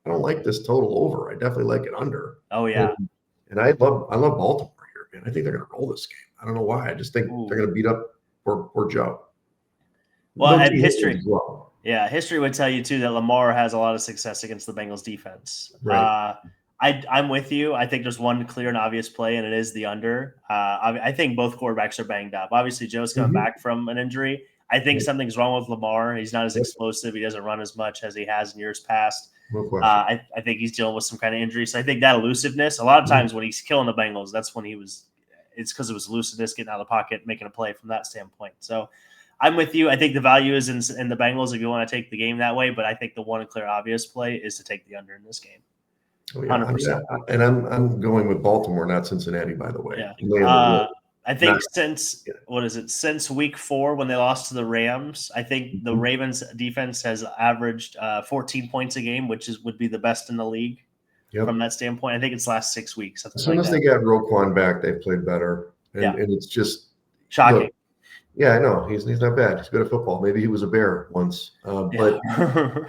don't like this total over. I definitely like it under. Oh, yeah. And I love Baltimore here, man. I think they're going to roll this game. I don't know why. I just think they're going to beat up or Joe. Well, Don't and you history. as well. Yeah, history would tell you too that Lamar has a lot of success against the Bengals defense. Right. I'm with you. I think there's one clear and obvious play, and it is the under. I think both quarterbacks are banged up. Obviously, Joe's coming back from an injury. I think something's wrong with Lamar. He's not as explosive. He doesn't run as much as he has in years past. No question. I think he's dealing with some kind of injury. So I think that elusiveness, a lot of times when he's killing the Bengals, that's when it's because it was elusiveness, getting out of the pocket, making a play from that standpoint. So I'm with you. I think the value is in the Bengals if you want to take the game that way, but I think the one clear obvious play is to take the under in this game. Oh, yeah. 100%. And I'm going with Baltimore, not Cincinnati, by the way. Yeah. I think since week 4 when they lost to the Rams, I think the Ravens defense has averaged 14 points a game, which would be the best in the league from that standpoint. I think it's last 6 weeks. As soon as they got Roquan back, they played better. And it's just shocking. Look, yeah, I know. He's not bad. He's good at football. Maybe he was a Bear once. But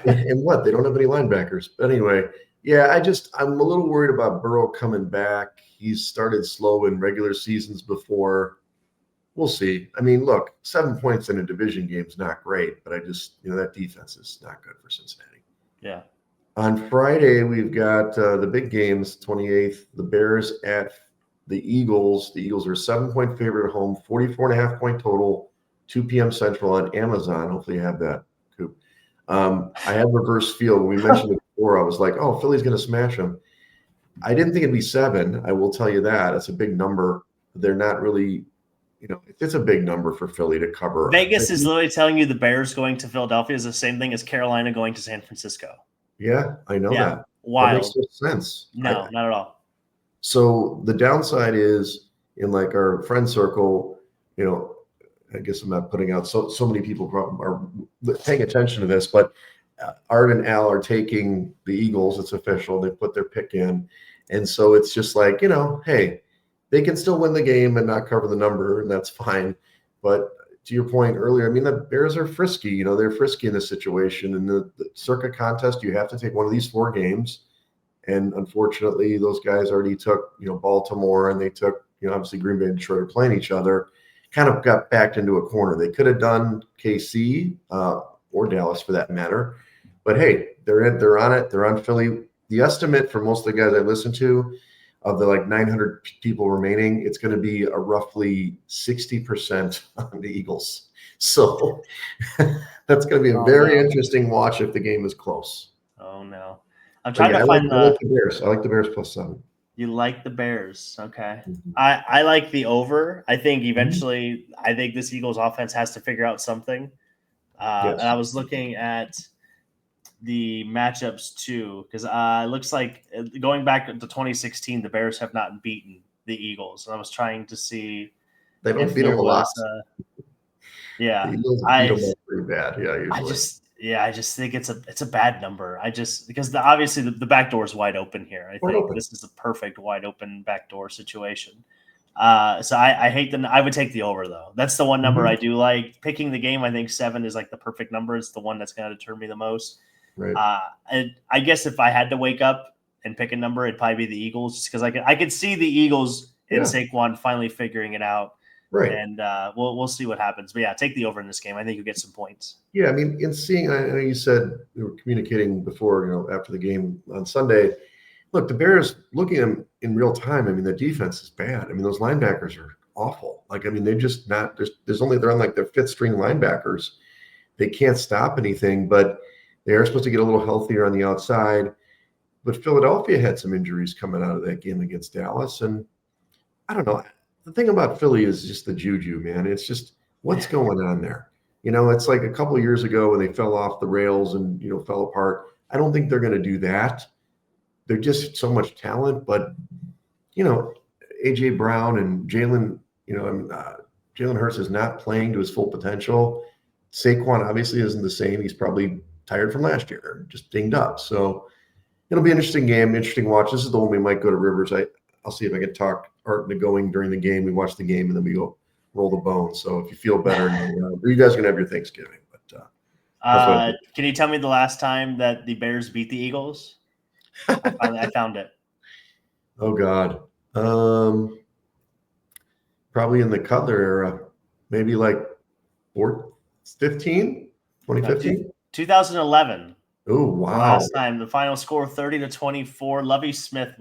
and what? They don't have any linebackers. But anyway, yeah, I'm a little worried about Burrow coming back. He's started slow in regular seasons before. We'll see. I mean, look, 7 points in a division game is not great, but that defense is not good for Cincinnati. Yeah. On Friday, we've got the big games, 28th, the Bears at the Eagles. The Eagles are a 7-point favorite at home, 44.5 point total, 2 p.m. Central on Amazon. Hopefully you have that, Coop. I had reverse feel. When we mentioned it before, I was like, oh, Philly's going to smash them. I didn't think it'd be 7. I will tell you that. It's a big number. They're not really, it's a big number for Philly to cover. Vegas is literally telling you the Bears going to Philadelphia is the same thing as Carolina going to San Francisco. Yeah, I know that. Wild. That makes no sense. No, not at all. So the downside is in like our friend circle, I guess I'm not putting out so many people are paying attention to this, but Art and Al are taking the Eagles. It's official. They put their pick in. And so it's just like, hey, they can still win the game and not cover the number, and that's fine. But to your point earlier, I mean, the Bears are frisky. They're frisky in this situation. In the Circa Contest, you have to take one of these 4 games. And unfortunately, those guys already took, Baltimore, and they took, obviously Green Bay and Detroit are playing each other, kind of got backed into a corner. They could have done KC or Dallas for that matter. But hey, they're on it. They're on Philly. The estimate for most of the guys I listen to of the 900 people remaining, it's going to be a roughly 60% on the Eagles. So that's going to be a very interesting watch if the game is close. Oh, no. I'm trying to find I like the Bears. I like the Bears plus 7. You like the Bears. Okay. I like the over. I think eventually, I think this Eagles offense has to figure out something. And I was looking at the matchups too, because it looks like going back to 2016, the Bears have not beaten the Eagles. And I was trying to see. They don't beat them a lot. Yeah. The Eagles beat them pretty bad. Yeah, usually. I just think it's a bad number. Because obviously the back door is wide open here. I think this is a perfect wide open backdoor situation. So I hate I would take the over though. That's the one number I do like. Picking the game, I think 7 is like the perfect number. It's the one that's going to deter me the most. Right. I guess if I had to wake up and pick a number, it'd probably be the Eagles, just because I could see the Eagles and Saquon finally figuring it out. Right. And we'll see what happens. But yeah, take the over in this game. I think you'll get some points. Yeah, I mean, in seeing, I know you said we were communicating before, after the game on Sunday. Look, the Bears, looking at them in real time, I mean, the defense is bad. I mean, those linebackers are awful. They're just not, they're on their 5th string linebackers. They can't stop anything, but they are supposed to get a little healthier on the outside. But Philadelphia had some injuries coming out of that game against Dallas. And I don't know. The thing about Philly is just the juju, man. It's just what's going on there. It's like a couple of years ago when they fell off the rails and, fell apart. I don't think they're going to do that. They're just so much talent. But, A.J. Brown and Jalen, Jalen Hurts is not playing to his full potential. Saquon obviously isn't the same. He's probably tired from last year, just dinged up. So it'll be an interesting game, interesting watch. This is the one we might go to Rivers. I'll see if I can talk Art into going during the game. We watch the game and then we go roll the bone. So if you feel better, you guys are gonna have your Thanksgiving. But can you tell me the last time that the Bears beat the Eagles? I found it. Oh God, probably in the Cutler era, maybe like 2015? 2011. Oh, The wow. last time, the final score 30-24. Lovie Smith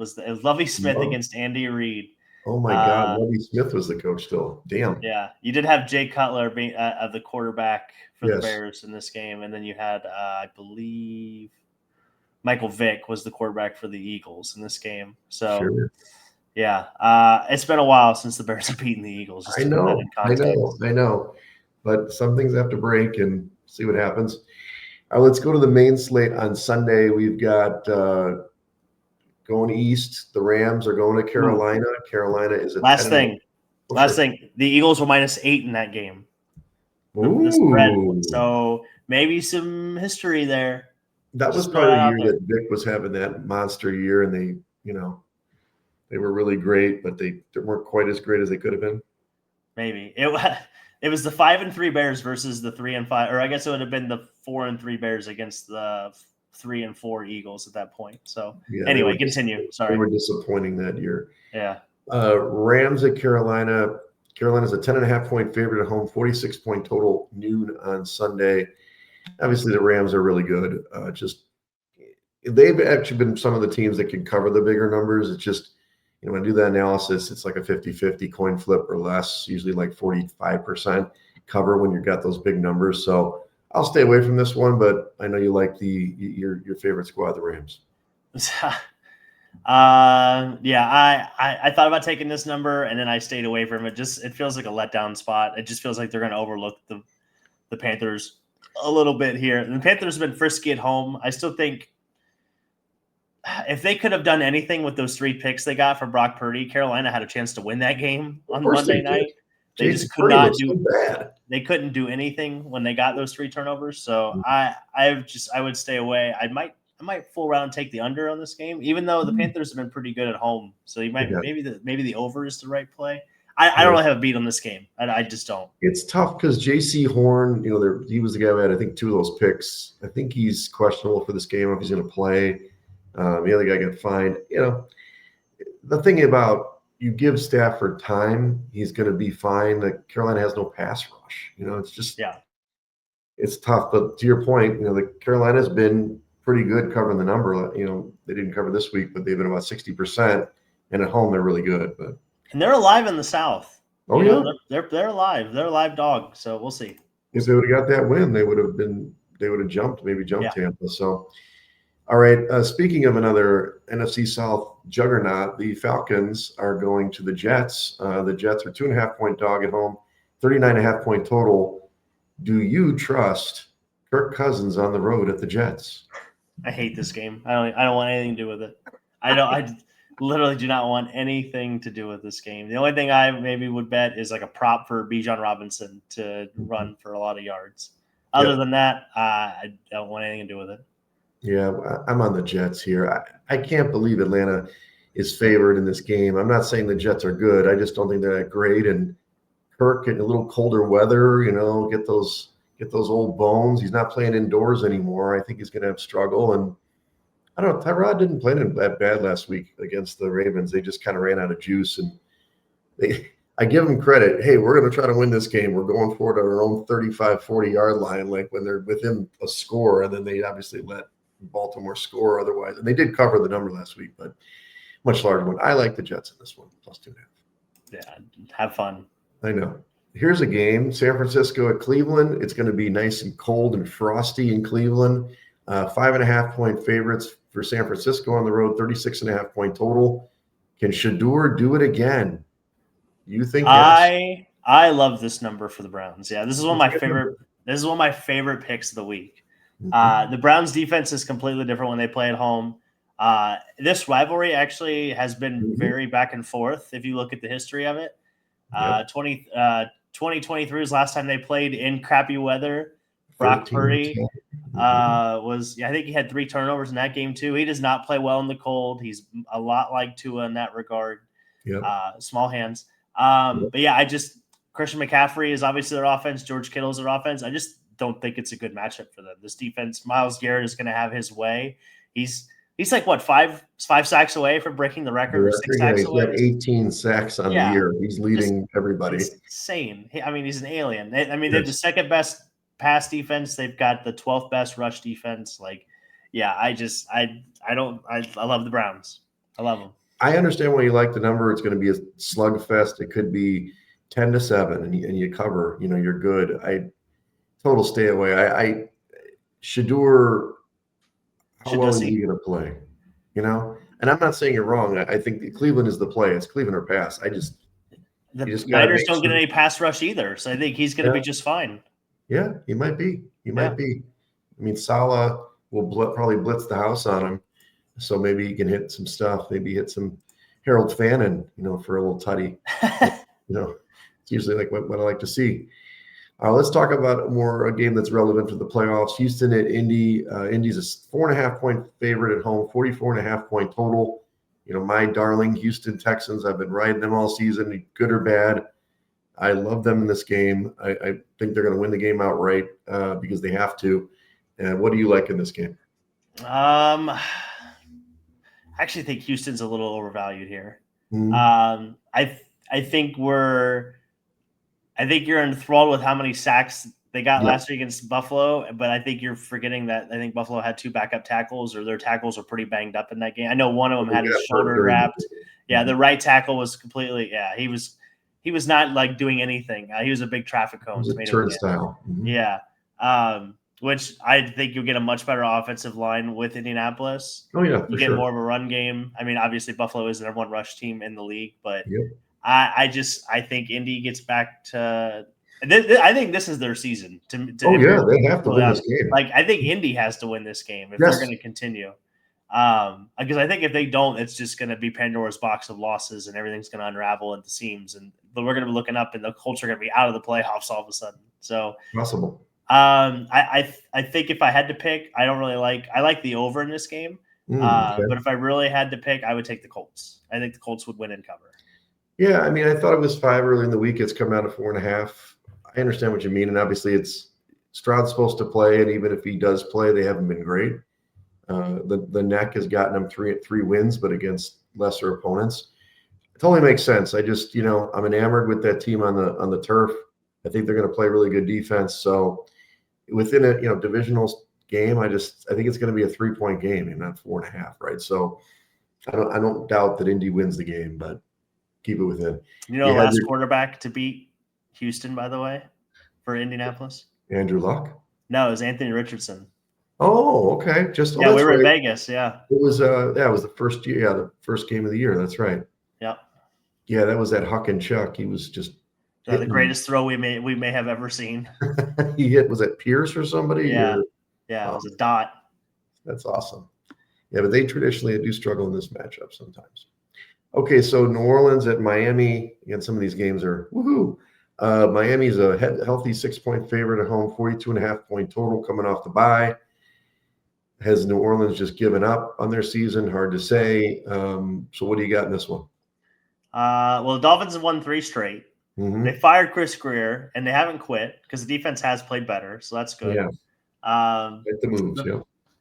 against Andy Reid. Oh my God, Lovie Smith was the coach still. Damn. Yeah, you did have Jay Cutler being the quarterback for the Yes. Bears in this game, and then you had, I believe, Michael Vick was the quarterback for the Eagles in this game. So, Sure. yeah, it's been a while since the Bears have beaten the Eagles. Just I to put that know, in context. I know. But some things have to break and see what happens. Let's go to the main slate on Sunday. We've got going east. The Rams are going to Carolina. Carolina is a last thing. The Eagles were -8 in that game. The spread. So maybe some history there. That was probably the year that Vic was having that monster year, and they were really great, but they weren't quite as great as they could have been. Maybe it was the 5-3 Bears versus the 3-5, or I guess it would have been the 4-3 Bears against the 3-4 Eagles at that point. So anyway, continue. Sorry, they were disappointing that year. Yeah. Rams at Carolina. Carolina's a 10.5-point favorite at home, 46-point total, noon on Sunday. Obviously, the Rams are really good. They've actually been some of the teams that can cover the bigger numbers. It's just, when I do that analysis, it's like a 50-50 coin flip or less, usually like 45% cover when you've got those big numbers. So I'll stay away from this one, but I know you like your favorite squad, the Rams. I thought about taking this number and then I stayed away from it. It feels like a letdown spot. It just feels like they're going to overlook the Panthers a little bit here. And the Panthers have been frisky at home. I still think if they could have done anything with those 3 picks they got from Brock Purdy, Carolina had a chance to win that game on Monday night. They just could not do bad. They couldn't do anything when they got those 3 turnovers. So I would stay away. I might full round take the under on this game, even though the Panthers have been pretty good at home. So you might maybe the over is the right play. I don't really have a beat on this game. I just don't. It's tough because J.C. Horn, he was the guy who had, I think, 2 of those picks. I think he's questionable for this game if he's going to play. The other guy got fined. The thing about you give Stafford time, he's going to be fine. Carolina has no pass rush. It's just it's tough. But to your point, the Carolina's been pretty good covering the number. They didn't cover this week, but they've been about 60%. And at home, they're really good. And they're alive in the South. Oh, yeah. They're alive. They're a live dog. So we'll see. If they would have got that win, they would have jumped Tampa. So, all right. Speaking of another NFC South juggernaut, the Falcons are going to the Jets. The Jets are 2.5-point dog at home, 39.5-point total. Do you trust Kirk Cousins on the road at the Jets? I hate this game. I don't want anything to do with it. I literally do not want anything to do with this game. The only thing I maybe would bet is like a prop for Bijan Robinson to run for a lot of yards. Other than that, I don't want anything to do with it. Yeah, I'm on the Jets here. I can't believe Atlanta is favored in this game. I'm not saying the Jets are good. I just don't think they're that great. And Kirk in a little colder weather, get those old bones. He's not playing indoors anymore. I think he's going to have struggle. And I don't know. Tyrod didn't play that bad last week against the Ravens. They just kind of ran out of juice. And I give them credit. Hey, we're going to try to win this game. We're going for it at our own 35, 40-yard line, like when they're within a score. And then they obviously let Baltimore score otherwise. And they did cover the number last week, but much larger one. I like the Jets in this one, +2.5. Yeah, have fun. I know. Here's a game, San Francisco at Cleveland. It's going to be nice and cold and frosty in Cleveland. 5.5-point favorites for San Francisco on the road, 36.5-point total. Can Shador do it again? You think? I love this number for the Browns. Yeah, this is one of my favorite. This is one of my favorite picks of the week. The Browns defense is completely different when they play at home. This rivalry actually has been very back and forth. If you look at the history of it, 2023 was last time they played in crappy weather. Brock Purdy I think he had 3 turnovers in that game too. He does not play well in the cold. He's a lot like Tua in that regard. Small hands. But yeah, Christian McCaffrey is obviously their offense. George Kittle's their offense. I just don't think it's a good matchup for them. This defense, Myles Garrett is going to have his way. He's He's like what, five sacks away from breaking the record, or 6 sacks He's away. got 18 sacks on the year. He's leading everybody. Insane. I mean, he's an alien. They have the second best pass defense. They've got the 12th best rush defense. Like, yeah, I love the Browns. I love them. I understand why you like the number. It's going to be a slugfest. It could be 10-7, and you cover. You're good. Total stay away. Shedeur, how well is he going to play? And I'm not saying you're wrong. I think Cleveland is the play. It's Cleveland or pass. The Niners don't get any pass rush either, so I think he's going to be just fine. Yeah, he might be. Might be. I mean, Salah will probably blitz the house on him, so maybe he can hit some stuff. Maybe hit some Harold Fannin, for a little tutty. It's usually like what I like to see. Let's talk about a game that's relevant for the playoffs. Houston at Indy. Indy's a 4.5-point favorite at home, 44.5-point total. My darling Houston Texans, I've been riding them all season, good or bad. I love them in this game. I think they're going to win the game outright because they have to. And what do you like in this game? I actually think Houston's a little overvalued here. Mm-hmm. I think you're enthralled with how many sacks they got last week against Buffalo, but I think you're forgetting that I think Buffalo had 2 backup tackles, or their tackles were pretty banged up in that game. I know one of them had his shoulder wrapped. Yeah, the right tackle was completely. Yeah, he was not like doing anything. He was a big traffic cone. It was a turnstile. Mm-hmm. Yeah, which I think you'll get a much better offensive line with Indianapolis. Oh yeah, you get more of a run game. I mean, obviously Buffalo is the #1 rush team in the league, but. Yep. I think Indy gets back to. I think this is their season. They have to win this game. Like, I think Indy has to win this game if they're going to continue. Because I think if they don't, it's just going to be Pandora's box of losses, and everything's going to unravel at the seams, and we're going to be looking up, and the Colts are going to be out of the playoffs all of a sudden. So possible. I think if I had to pick, I like the over in this game. But if I really had to pick, I would take the Colts. I think the Colts would win and cover. Yeah, I mean, I thought it was 5 early in the week. It's come down to 4.5. I understand what you mean, and obviously Stroud's supposed to play, and even if he does play, they haven't been great. The neck has gotten them 3 wins, but against lesser opponents. It totally makes sense. I just, I'm enamored with that team on the turf. I think they're going to play really good defense. So within a divisional game, I think it's going to be a 3-point game and not 4.5, right? So I don't doubt that Indy wins the game, but keep it within. Last quarterback to beat Houston, by the way, for Indianapolis? Andrew Luck? No, it was Anthony Richardson. Oh, okay. We were in Vegas, yeah. It was it was the first year, the first game of the year. That's right. Yeah. Yeah, that was that Huck and Chuck. He was just the greatest throw we may have ever seen. He hit, was it Pierce or somebody? Yeah. It was a dot. That's awesome. Yeah, but they traditionally do struggle in this matchup sometimes. Okay, so New Orleans at Miami. Again, some of these games are woohoo. Miami's a healthy 6-point favorite at home, 42.5-point total coming off the bye. Has New Orleans just given up on their season? Hard to say. So what do you got in this one? Well, the Dolphins have won 3 straight. Mm-hmm. They fired Chris Greer, and they haven't quit because the defense has played better, so that's good. Yeah. Make the moves,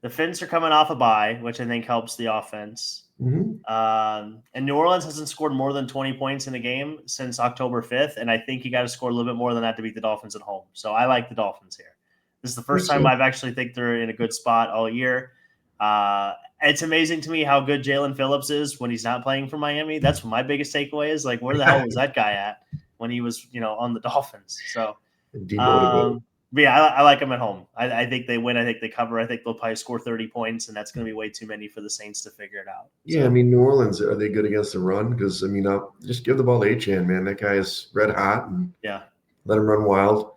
The Finns are coming off a bye, which I think helps the offense. Mm-hmm. And New Orleans hasn't scored more than 20 points in a game since October 5th, and I think you got to score a little bit more than that to beat the Dolphins at home. So I like the Dolphins here. This is the first time I've actually think they're in a good spot all year. It's amazing to me how good Jalen Phillips is when he's not playing for Miami. That's what my biggest takeaway is. Like, where the hell was that guy at when he was, on the Dolphins? So, but yeah, I like them at home. I think they win. I think they cover. I think they'll probably score 30 points, and that's going to be way too many for the Saints to figure it out. So. Yeah, I mean, New Orleans, are they good against the run? Because, I mean, I'll just give the ball to Achane, man. That guy is red hot, and let him run wild.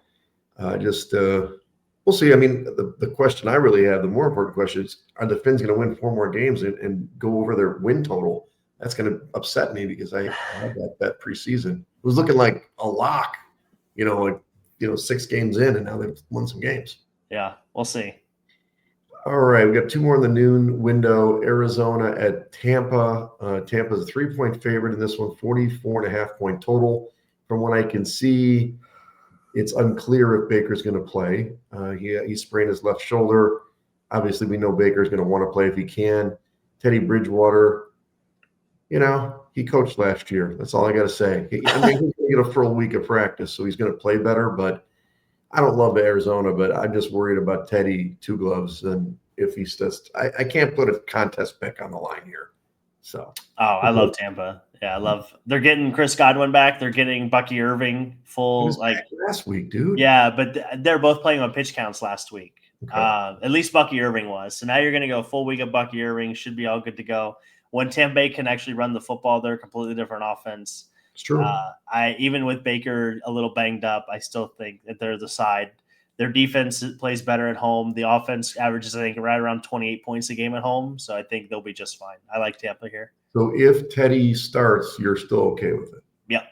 We'll see. I mean, the question I really have, the more important question is, are the Finns going to win 4 more games and go over their win total? That's going to upset me because I had that preseason. It was looking like a lock, 6 games in, and now they've won some games. Yeah, we'll see. All right, we got 2 more in the noon window. Arizona at Tampa. Tampa's a 3-point favorite in this one, 44.5-point total. From what I can see, it's unclear if Baker's going to play. He sprained his left shoulder. Obviously, we know Baker's going to want to play if he can. Teddy Bridgewater, he coached last year. That's all I got to say. He's going to get a full week of practice, so he's going to play better. But I don't love Arizona, but I'm just worried about Teddy Two Gloves. And if he's just, I can't put a contest pick on the line here. So. I love Tampa. Yeah, they're getting Chris Godwin back. They're getting Bucky Irving full. Last week, dude. Yeah, but they're both playing on pitch counts last week. Okay. At least Bucky Irving was. So now you're going to go full week of Bucky Irving. Should be all good to go. When Tampa Bay can actually run the football, they're a completely different offense. It's true. Even with Baker a little banged up, I still think that they're the side. Their defense plays better at home. The offense averages, I think, right around 28 points a game at home. So I think they'll be just fine. I like Tampa here. So if Teddy starts, you're still okay with it? Yeah.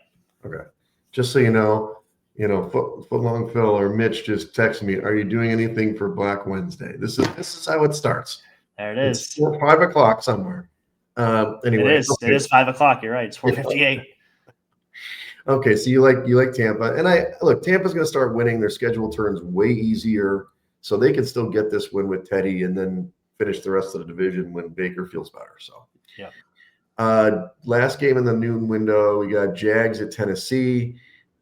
Okay. Just so you know, Footlong Phil or Mitch just texted me, are you doing anything for Black Wednesday? This is how it starts. There it is. It's 5 o'clock somewhere. Anyway. It is. Okay. It is 5 o'clock. You're right. It's 4:58. Okay, so you like Tampa. And Tampa's going to start winning. Their schedule turns way easier. So they can still get this win with Teddy and then finish the rest of the division when Baker feels better. So, yeah. Last game in the noon window, we got Jags at Tennessee.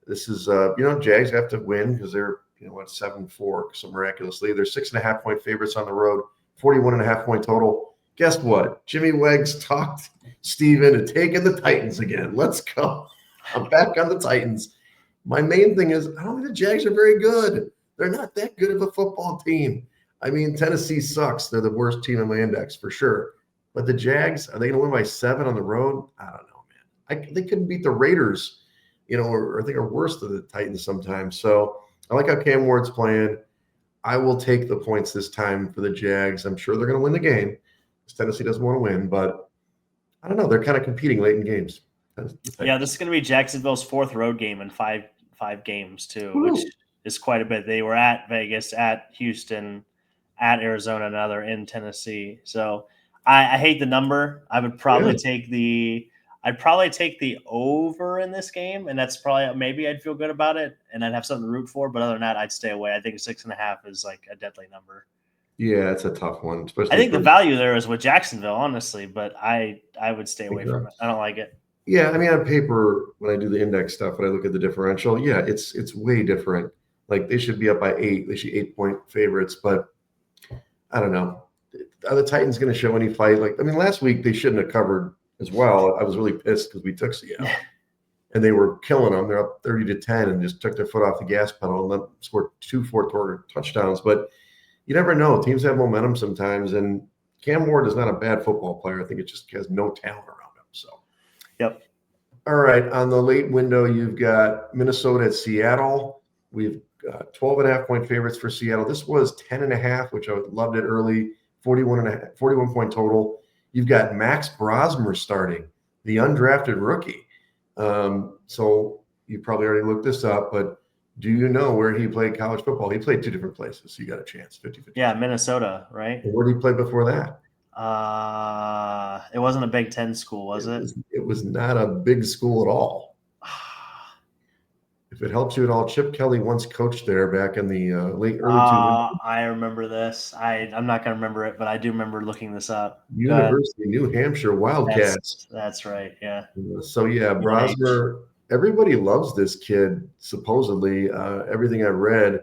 This is, Jags have to win because they're, 7-4 so miraculously. They're 6.5-point favorites on the road, 41.5-point total. Guess what? Jimmy Wegs talked Steve into taking the Titans again. Let's go. I'm back on the Titans. My main thing is I don't think the Jags are very good. They're not that good of a football team. I mean, Tennessee sucks. They're the worst team in my index for sure. But the Jags, are they going to win by 7 on the road? I don't know, man. They couldn't beat the Raiders, or I think are worse than the Titans sometimes. So I like how Cam Ward's playing. I will take the points this time for the Jags. I'm sure they're going to win the game because Tennessee doesn't want to win. But I don't know. They're kind of competing late in games. Yeah, this is going to be Jacksonville's 4th road game in five games too, which is quite a bit. They were at Vegas, at Houston, at Arizona, and now they're in Tennessee. So I hate the number. I would probably take the over in this game, and that's probably maybe I'd feel good about it, and I'd have something to root for. But other than that, I'd stay away. I think 6.5 is like a deadly number. Yeah, it's a tough one. I think the value there is with Jacksonville, honestly, but I would stay away from it. I don't like it. Yeah, I mean, on paper, when I do the index stuff, when I look at the differential, it's way different. Like they should be up by 8. They should 8-point favorites, but I don't know. Are the Titans going to show any fight? Last week they shouldn't have covered as well. I was really pissed because we took Seattle, and they were killing them. They're up 30-10 and just took their foot off the gas pedal and then scored 2 4-quarter touchdowns. But you never know. Teams have momentum sometimes, and Cam Ward is not a bad football player. I think it just has no talent around him. So. Yep. All right. On the late window, you've got Minnesota at Seattle. We've got 12.5-point favorites for Seattle. This was 10.5, which I loved it early. 41-point total. You've got Max Brosmer starting, the undrafted rookie. So you probably already looked this up, but do you know where he played college football? He played 2 different places. So you got a chance, 50-50. Yeah, Minnesota, right? And where did he play before that? It wasn't a Big Ten school, was it? It was not a big school at all. If it helps you at all, Chip Kelly once coached there back in the early 2000s. I remember this. I'm not going to remember it, but I do remember looking this up. University of New Hampshire Wildcats. That's right, yeah. So, Brosmer, everybody loves this kid, supposedly, everything I've read.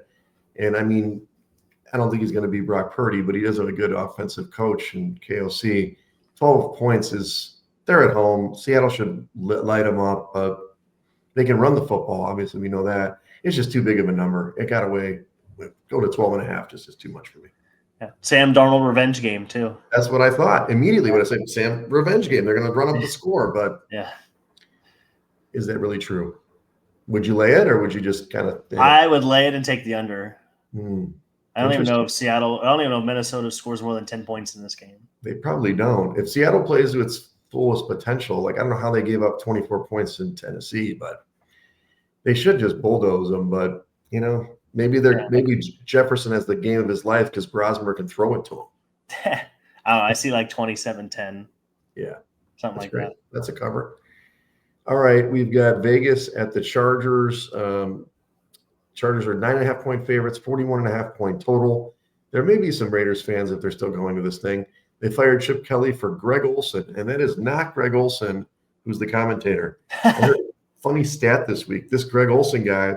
And, I mean, I don't think he's going to be Brock Purdy, but he does have a good offensive coach in KOC. 12 points they're at home. Seattle should light them up. They can run the football. Obviously, we know that. It's just too big of a number. It got away. Go to 12.5. Just is too much for me. Yeah. Sam Darnold revenge game too. That's what I thought immediately when I said Sam revenge game. They're going to run up the score, but is that really true? Would you lay it or would you just kind of? I would lay it and take the under. I don't even know if Minnesota scores more than 10 points in this game. They probably don't. If Seattle plays to its fullest potential, I don't know how they gave up 24 points in Tennessee, but they should just bulldoze them. But maybe maybe Jefferson has the game of his life because Brosmer can throw it to him. I see 27-10. Yeah, something like that. That's a cover. All right, we've got Vegas at the Chargers. Chargers are 9.5-point favorites, 41.5-point total. There may be some Raiders fans if they're still going to this thing. They fired Chip Kelly for Greg Olson, and that is not Greg Olson, who's the commentator. I heard a funny stat this week. This Greg Olson guy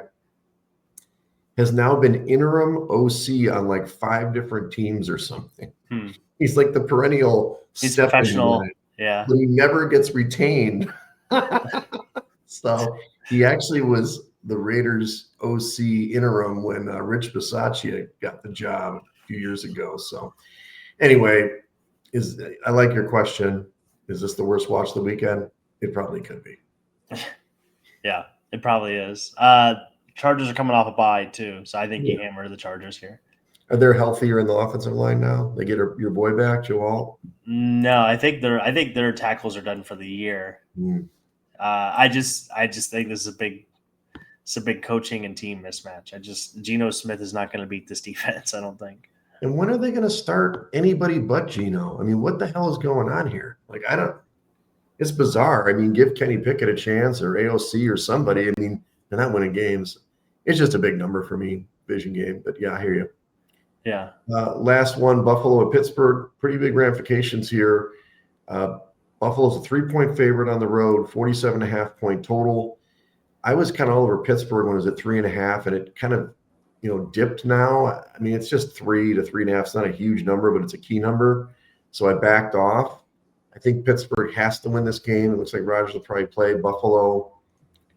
has now been interim OC on like 5 different teams or something. He's like the perennial He's professional. guy, yeah. but he never gets retained. So he actually was the Raiders OC interim when Rich Bisaccia got the job a few years ago. So anyway, I like your question. Is this the worst watch of the weekend? It probably could be. Yeah, it probably is. Chargers are coming off a bye too, so I think you hammer the Chargers here. Are they healthier in the offensive line now? They get your boy back, Joe Alt? No, I think their tackles are done for the year. I just think this is a big coaching and team mismatch. Geno Smith is not going to beat this defense, I don't think. And when are they going to start anybody but Geno? I mean, what the hell is going on here? Like, it's bizarre. I mean, give Kenny Pickett a chance or AOC or somebody. I mean, they're not winning games. It's just a big number for me, vision game. But yeah, I hear you. Yeah. Last one, Buffalo at Pittsburgh. Pretty big ramifications here. Buffalo's a 3-point favorite on the road, 47.5-point total. I was kind of all over Pittsburgh when it was at 3.5, and it kind of, dipped now. I mean, it's just 3 to 3.5. It's not a huge number, but it's a key number. So I backed off. I think Pittsburgh has to win this game. It looks like Rodgers will probably play. Buffalo,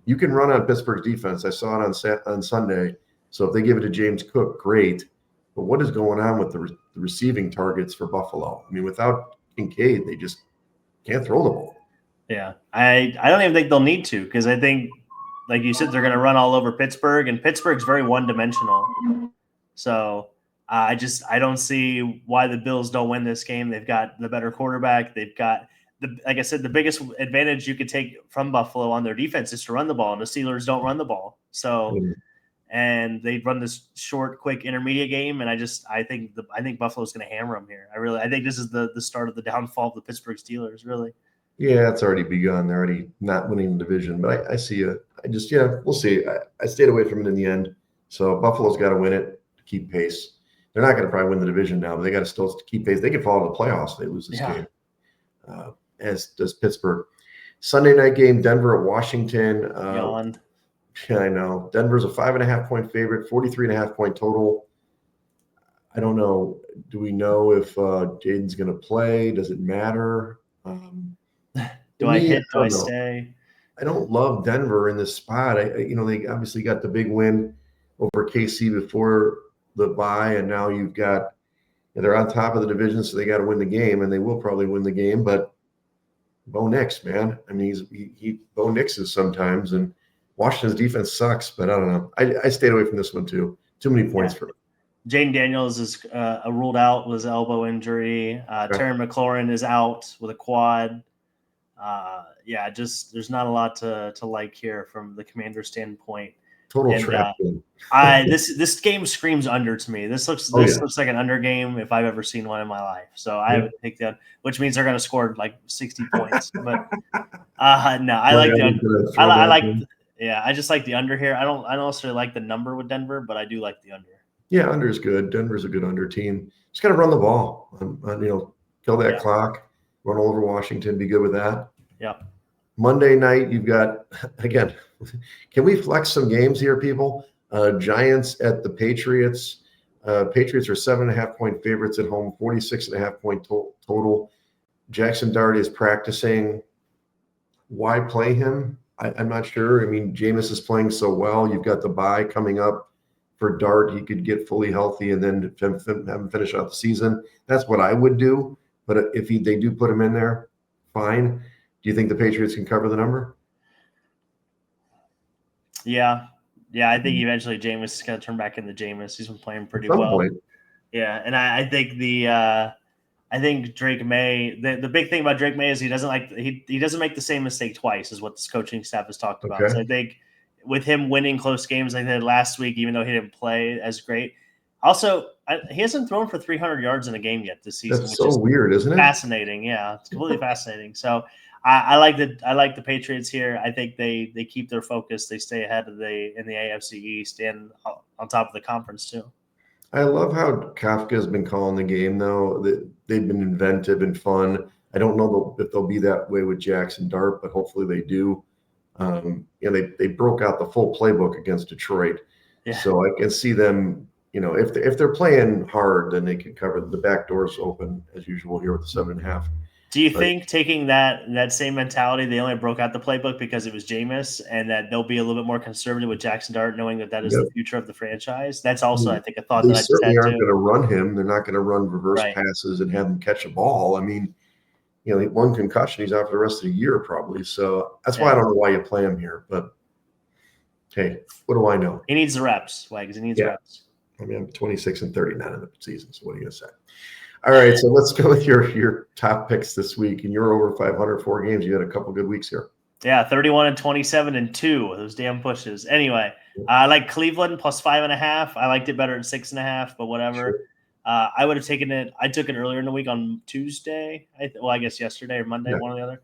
you can run on Pittsburgh's defense. I saw it on Sunday. So if they give it to James Cook, great. But what is going on with the receiving targets for Buffalo? I mean, without Kincaid, they just can't throw the ball. Yeah, I don't even think they'll need to, because I think, like you said, they're going to run all over Pittsburgh, and Pittsburgh's very one-dimensional. So I don't see why the Bills don't win this game. They've got the better quarterback. They've got, like I said, the biggest advantage you could take from Buffalo on their defense is to run the ball, and the Steelers don't run the ball. So, and they run this short, quick, intermediate game, and I think Buffalo's going to hammer them here. I think this is the start of the downfall of the Pittsburgh Steelers, really. Yeah, it's already begun. They're already not winning the division, but I see it. We'll see. I stayed away from it in the end. So Buffalo's got to win it to keep pace. They're not going to probably win the division now, but they got to still keep pace. They can fall into the playoffs if they lose this game, as does Pittsburgh. Sunday night game, Denver at Washington. Yawn. Yeah, I know. Denver's a 5.5-point favorite, 43.5-point total. I don't know. Do we know if Jaden's going to play? Does it matter? Do I hit? Do I stay? I don't love Denver in this spot. They obviously got the big win over KC before the bye, and now you've got they're on top of the division, so they got to win the game, and they will probably win the game. But Bo Nix, man, I mean, he Bo Nix is sometimes, and Washington's defense sucks. But I don't know. I stayed away from this one too. Too many points for me. Jaden Daniels is ruled out with his elbow injury. Terry McLaurin is out with a quad. There's not a lot to like here from the Commander standpoint. Total trap. This game screams under to me. This looks like an under game if I've ever seen one in my life. So I would take that, which means they're going to score like 60 points. But no, I like the under. I just like the under here. I don't necessarily like the number with Denver, but I do like the under. Yeah, under is good. Denver's a good under team. Just got to run the ball. Kill that clock. Run all over Washington. Be good with that. Yeah. Monday night, you've got, again, can we flex some games here, people? Giants at the Patriots. Patriots are 7.5-point favorites at home, 46.5-point total. Jackson Dart is practicing. Why play him? I'm not sure. I mean, Jameis is playing so well. You've got the bye coming up for Dart. He could get fully healthy and then have him finish out the season. That's what I would do. But if they do put him in there, fine. Do you think the Patriots can cover the number? Yeah. I think eventually Jameis is going to turn back into Jameis. He's been playing pretty well. Point. Yeah, and I think I think Drake May. The big thing about Drake May is he doesn't make the same mistake twice, is what this coaching staff has talked about. So I think with him winning close games like they did last week, even though he didn't play as great. Also, he hasn't thrown for 300 yards in a game yet this season. That's so weird, isn't it? Fascinating, yeah, it's completely fascinating. So I like the Patriots here. I think they keep their focus. They stay ahead in the AFC East and on top of the conference too. I love how Kafka has been calling the game, though. That they've been inventive and fun. I don't know if they'll be that way with Jackson Dart, but hopefully they do. They broke out the full playbook against Detroit, Yeah. so I can see them. If they're playing hard, then they can cover the back doors open as usual here with the 7.5. Do you think taking that same mentality, they only broke out the playbook because it was Jameis, and that they'll be a little bit more conservative with Jackson Dart, knowing that is the future of the franchise? That's also, I think, a thought They that I just had certainly aren't too. going to run him. They're not going to run reverse Right. passes and have him catch a ball. I mean, one concussion, he's out for the rest of the year probably. So that's why I don't know why you play him here. But hey, what do I know? He needs the reps, Wags. He needs reps. I mean, I'm 26-39 in the season. So what are you going to say? All right, so let's go with your top picks this week. And you're over 500, 4 games. You had a couple good weeks here. Yeah, 31 and 27 and 2. Those damn pushes. Anyway, I like Cleveland plus 5.5. I liked it better at 6.5, but whatever. Sure. I would have taken it. I took it earlier in the week on Tuesday. I guess yesterday or Monday, one or the other.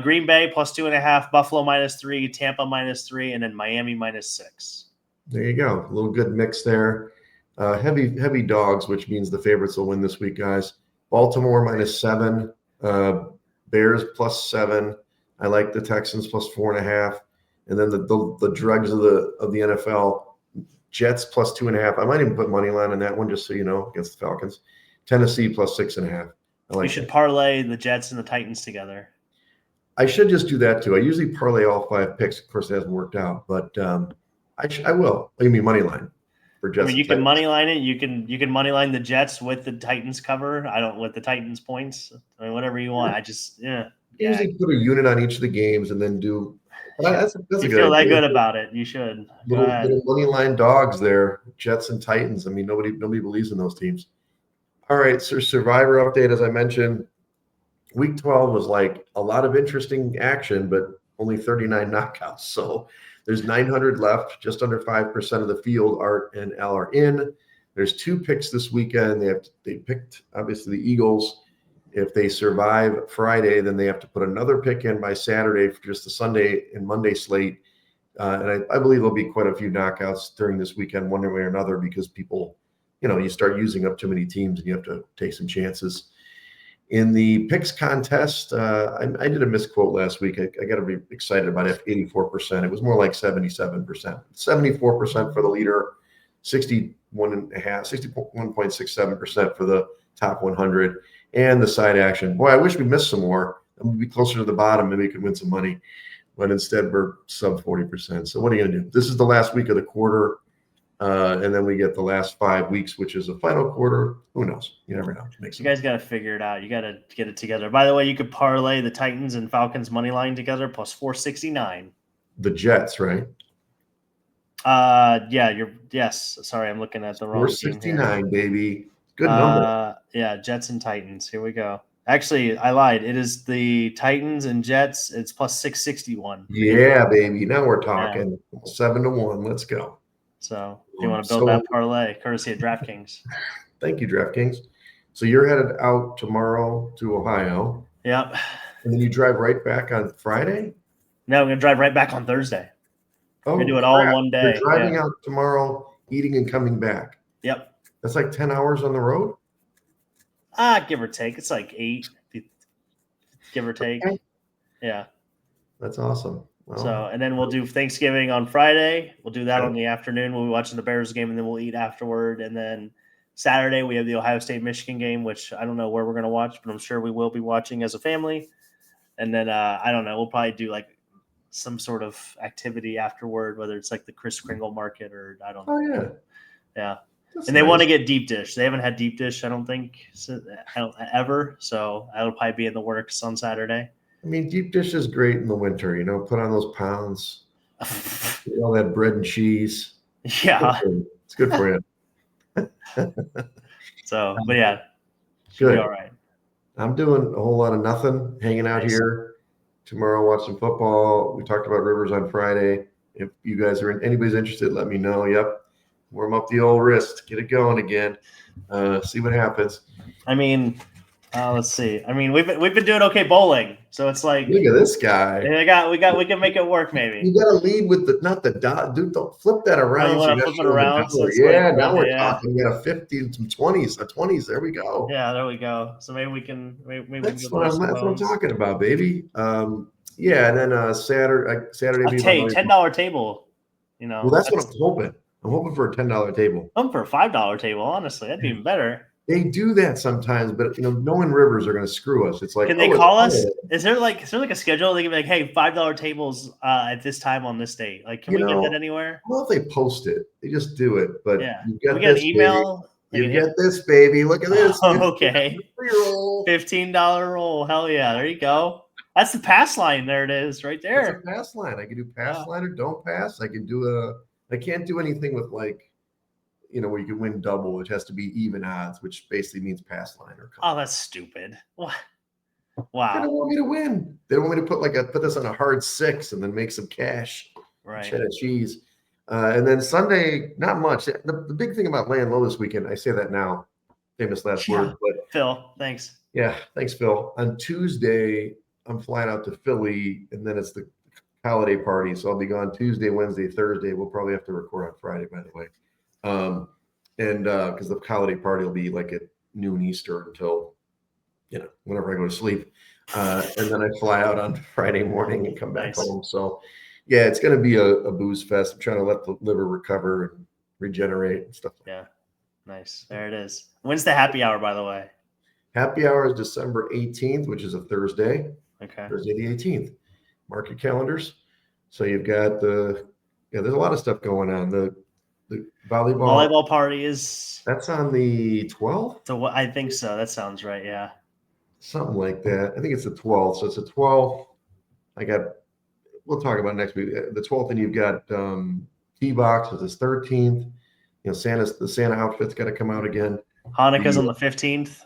Green Bay plus 2.5, Buffalo -3, Tampa -3, and then Miami -6. There you go. A little good mix there. Heavy dogs, which means the favorites will win this week, guys. Baltimore -7, Bears +7. I like the Texans plus 4.5, and then the dregs of the NFL, Jets plus 2.5. I might even put money line on that one just so you know against the Falcons. Tennessee plus 6.5. You should parlay the Jets and the Titans together. I should just do that too. I usually parlay all 5 picks. Of course, it hasn't worked out, but I will. You mean money line for Jets? I mean, you can money line it. You can money line the Jets with the Titans cover. With the Titans points. I mean, whatever you want. Usually put a unit on each of the games and then do. That's you feel that good about it? You should. Little money line dogs there, Jets and Titans. I mean, nobody believes in those teams. All right, so Survivor update, as I mentioned, Week 12 was like a lot of interesting action, but only 39 knockouts. So there's 900 left, just under 5% of the field. Art and Al are in. There's 2 picks this weekend. They picked obviously the Eagles. If they survive Friday, then they have to put another pick in by Saturday for just the Sunday and Monday slate. And I believe there'll be quite a few knockouts during this weekend, one way or another, because people, you start using up too many teams and you have to take some chances. In the picks contest, I did a misquote last week. I got to be excited about it. 84%. It was more like 77%. 74% for the leader, 61.67% for the top 100. And the side action. Boy, I wish we missed some more. I'm going to be closer to the bottom. Maybe we could win some money. But instead, we're sub 40%. So what are you going to do? This is the last week of the quarter. And then we get the last 5 weeks, which is the final quarter. Who knows? You never know. You guys got to figure it out. You got to get it together. By the way, you could parlay the Titans and Falcons money line together plus 469. The Jets, right? Yes. Sorry, I'm looking at the wrong 469, baby. Good number. Yeah, Jets and Titans. Here we go. Actually, I lied. It is the Titans and Jets. It's plus 661. Yeah, baby. Now we're talking. 7-1. Let's go. So if you want to build that parlay, courtesy of DraftKings. Thank you, DraftKings. So you're headed out tomorrow to Ohio. Yep. And then you drive right back on Friday? No, I'm going to drive right back on Thursday. Oh, we're going to do it all in one day. You're driving out tomorrow, eating and coming back. Yep. That's like 10 hours on the road? Give or take. It's like 8, give or take. Okay. Yeah. That's awesome. Well, so, and then we'll do Thanksgiving on Friday. We'll do that on the afternoon. We'll be watching the Bears game, and then we'll eat afterward. And then Saturday, we have the Ohio State-Michigan game, which I don't know where we're going to watch, but I'm sure we will be watching as a family. And then, I don't know, we'll probably do like some sort of activity afterward, whether it's like the Kris Kringle market or I don't know. Oh, yeah. Yeah. That's and they want to get deep dish. They haven't had deep dish, I don't think, ever. So that'll probably be in the works on Saturday. I mean, deep dish is great in the winter. Put on those pounds, all that bread and cheese. Yeah, it's good for you. So, but yeah, good. All right. I'm doing a whole lot of nothing, hanging out here tomorrow, watching football. We talked about Rivers on Friday. If you guys anybody's interested, let me know. Yep. Warm up the old wrist, get it going again. See what happens. I mean, Let's see. I mean, we've been doing okay bowling, so it's like Look at this guy. we can make it work maybe. You got to lead with the not the dot, dude. Don't flip that around. You want to flip it around? So it's now we're talking. We got a 50, some 20s, a 20s. There we go. Yeah, there we go. So maybe we can. That's what I'm talking about, baby. Yeah, and then Saturday. Hey, $10 table. Well, that's what I'm hoping. I'm hoping for a $10 table. I'm for a $5 table. Honestly, that'd be even better. They do that sometimes, but knowing Rivers are going to screw us. It's like, can they call us? Is there like a schedule? They can be like, hey, $5 tables at this time on this date. Like, can we get that anywhere? Well, if they post it, they just do it. But we get an email. You get this, baby. Look at this. Okay. $15 roll. Hell yeah. There you go. That's the pass line. There it is, right there. That's a pass line. I can do pass line or don't pass. I can do I can't do anything with like, where you can win double, which has to be even odds, which basically means pass line or. Oh, that's stupid. What? Wow. They don't want me to win. They don't want me to put this on a hard 6 and then make some cash. Right. Cheddar cheese. And then Sunday, not much. The big thing about laying low this weekend, I say that now, famous last word. But Phil, thanks. Yeah, thanks, Phil. On Tuesday, I'm flying out to Philly, and then it's the holiday party. So I'll be gone Tuesday, Wednesday, Thursday. We'll probably have to record on Friday, by the way. And because the holiday party will be like at noon Eastern until, whenever I go to sleep. And then I fly out on Friday morning and come back home. So, yeah, it's going to be a booze fest. I'm trying to let the liver recover and regenerate and stuff. Yeah, nice. There it is. When's the happy hour, by the way? Happy hour is December 18th, which is a Thursday. Okay. Thursday the 18th. Mark your calendars. So you've got there's a lot of stuff going on. The volleyball party is. That's on the 12th? So I think so. That sounds right. Yeah. Something like that. I think it's the 12th. So it's the 12th. We'll talk about next week. The 12th, and you've got T-Box is the 13th. The Santa outfit's got to come out again. Hanukkah's on the 15th.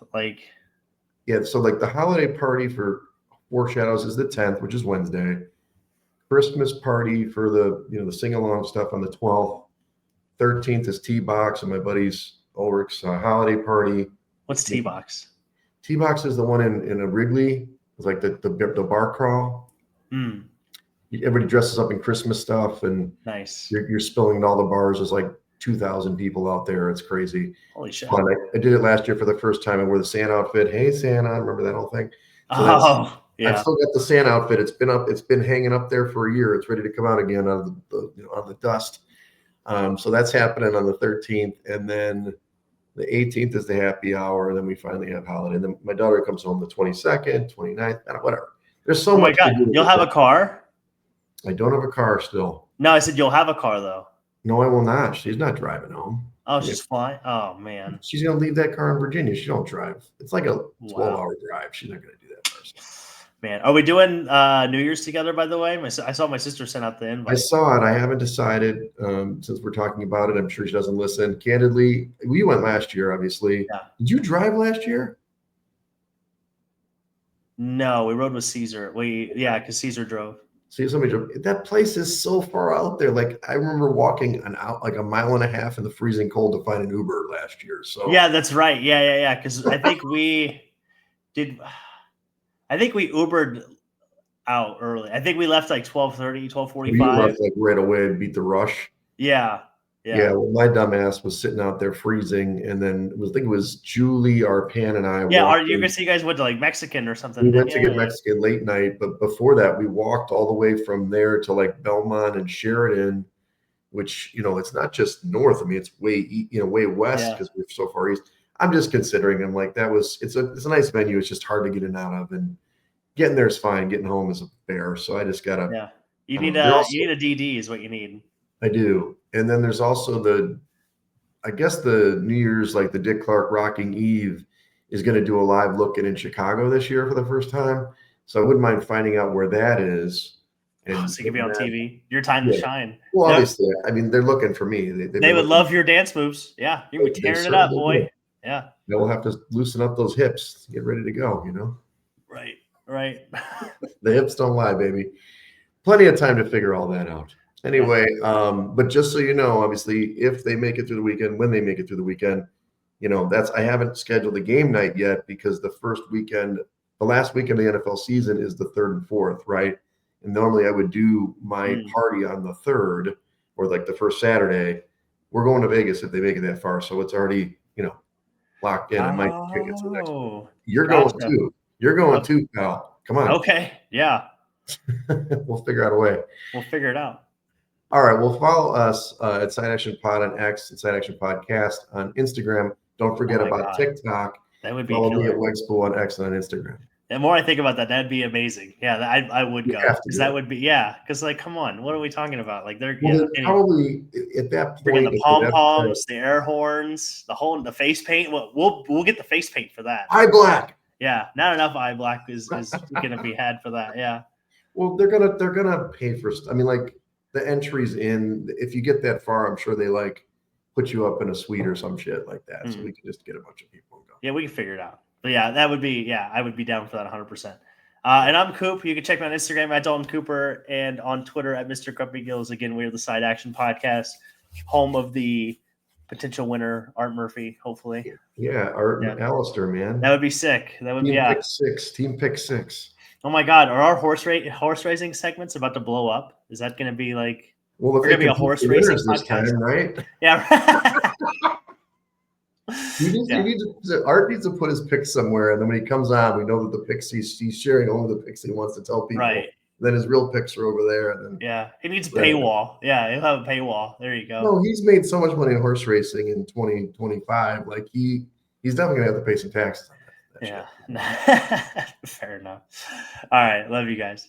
So like the holiday party for Four Shadows is the 10th, which is Wednesday. Christmas party for the sing-along stuff on the 12th. 13th is T-Box and my buddy's Ulrich's holiday party. What's T-Box? T-Box is the one in a Wrigley. It's like the bar crawl. Mm. Everybody dresses up in Christmas stuff, and nice. You're spilling all the bars. There's like 2,000 people out there. It's crazy. Holy shit! I did it last year for the first time. I wore the Santa outfit. Hey Santa, remember that whole thing? Yeah. I've still got the Santa outfit. It's been hanging up there for a year. It's ready to come out again out of the dust. So that's happening on the 13th, and then the 18th is the happy hour. And then we finally have holiday. And then my daughter comes home the 22nd, 29th, whatever. There's so much. Oh my God! You'll have a car? I don't have a car still. No, I said you'll have a car though. No, I will not. She's not driving home. Oh, she's flying. Oh man. She's gonna leave that car in Virginia. She don't drive. It's like a 12-hour drive. She's not gonna do that for herself. Man, are we doing New Year's together? By the way, I saw my sister sent out the invite. I saw it. I haven't decided. Since we're talking about it, I'm sure she doesn't listen. Candidly, we went last year. Obviously, yeah. Did you drive last year? No, we rode with Caesar. Because Caesar drove. See, somebody drove. That place is so far out there. Like I remember walking like a mile and a half in the freezing cold to find an Uber last year. So yeah, that's right. Yeah. Because I think we did. I think we Ubered out early. I think we left like 12:30, 12:45. You left like right away and beat the rush. Yeah. Well, my dumb ass was sitting out there freezing, and then I think it was Julie, Arpan, and I. Yeah, you guys went to like Mexican or something. We went to get Mexican late night, but before that, we walked all the way from there to like Belmont and Sheridan, which it's not just north. I mean, it's way west because we're so far east. I'm just considering. I'm like it's a nice venue. It's just hard to get in and out of, and getting there is fine. Getting home is a bear. So I just gotta. Yeah, you need a DD is what you need. I do. And then there's also the New Year's, like the Dick Clark Rocking Eve is going to do a live look in Chicago this year for the first time. So I wouldn't mind finding out where that is. And so you can be on TV. Your time to shine. Well, obviously, I mean, they're looking for me. They would love your dance moves. Yeah. You're going to be tearing it up, boy. Will. Yeah. They'll have to loosen up those hips to get ready to go, Right. The hips don't lie, baby. Plenty of time to figure all that out. Anyway, but just so you know, obviously, if they make it through the weekend, when they make it through the weekend, I haven't scheduled the game night yet because the last weekend of the NFL season is the 3rd and 4th, right? And normally I would do my party on the 3rd or like the first Saturday. We're going to Vegas if they make it that far. So it's already, locked in. I might kick it to next week. You're going too. You're going too, pal. Come on. Okay. Yeah. We'll figure out a way. We'll figure it out. All right. Well, follow us at Side Action Pod on X and Side Action Podcast on Instagram. Don't forget about TikTok. That would be Follow killer. me at Wegs and Coop on X and on Instagram. The more I think about that, that'd be amazing. Yeah, I would go because that would be because come on, what are we talking about? Like they're probably at that point the pom poms, the air horns, the face paint. We'll get the face paint for that. Eye black. Yeah, not enough eye black is going to be had for that. Yeah. Well, they're gonna pay for. I mean, like the entries in. If you get that far, I'm sure they put you up in a suite or some shit like that, so we can just get a bunch of people and go. Yeah, we can figure it out. But yeah, that would be, I would be down for that 100%. And I'm Coop. You can check me on Instagram at Dalton Cooper and on Twitter at Mr. Grumpy Gills. Again, we're the Side Action Podcast, home of the potential winner, Art Murphy, hopefully. Yeah, Art and Alistair, man. That would be sick. That would be Team pick 6. Oh my God, are our horse racing segments about to blow up? Is that going to be like? Well, we're going to be a horse racing this time, right? Yeah. Art needs to put his picks somewhere, and then when he comes on, we know that the picks he's sharing only the picks he wants to tell people. Right. Then his real picks are over there. And then, he needs a paywall. Yeah, he'll have a paywall. There you go. No, he's made so much money in horse racing in 2025. Like he's definitely gonna have to pay some taxes on that. Yeah. Fair enough. All right. Love you guys.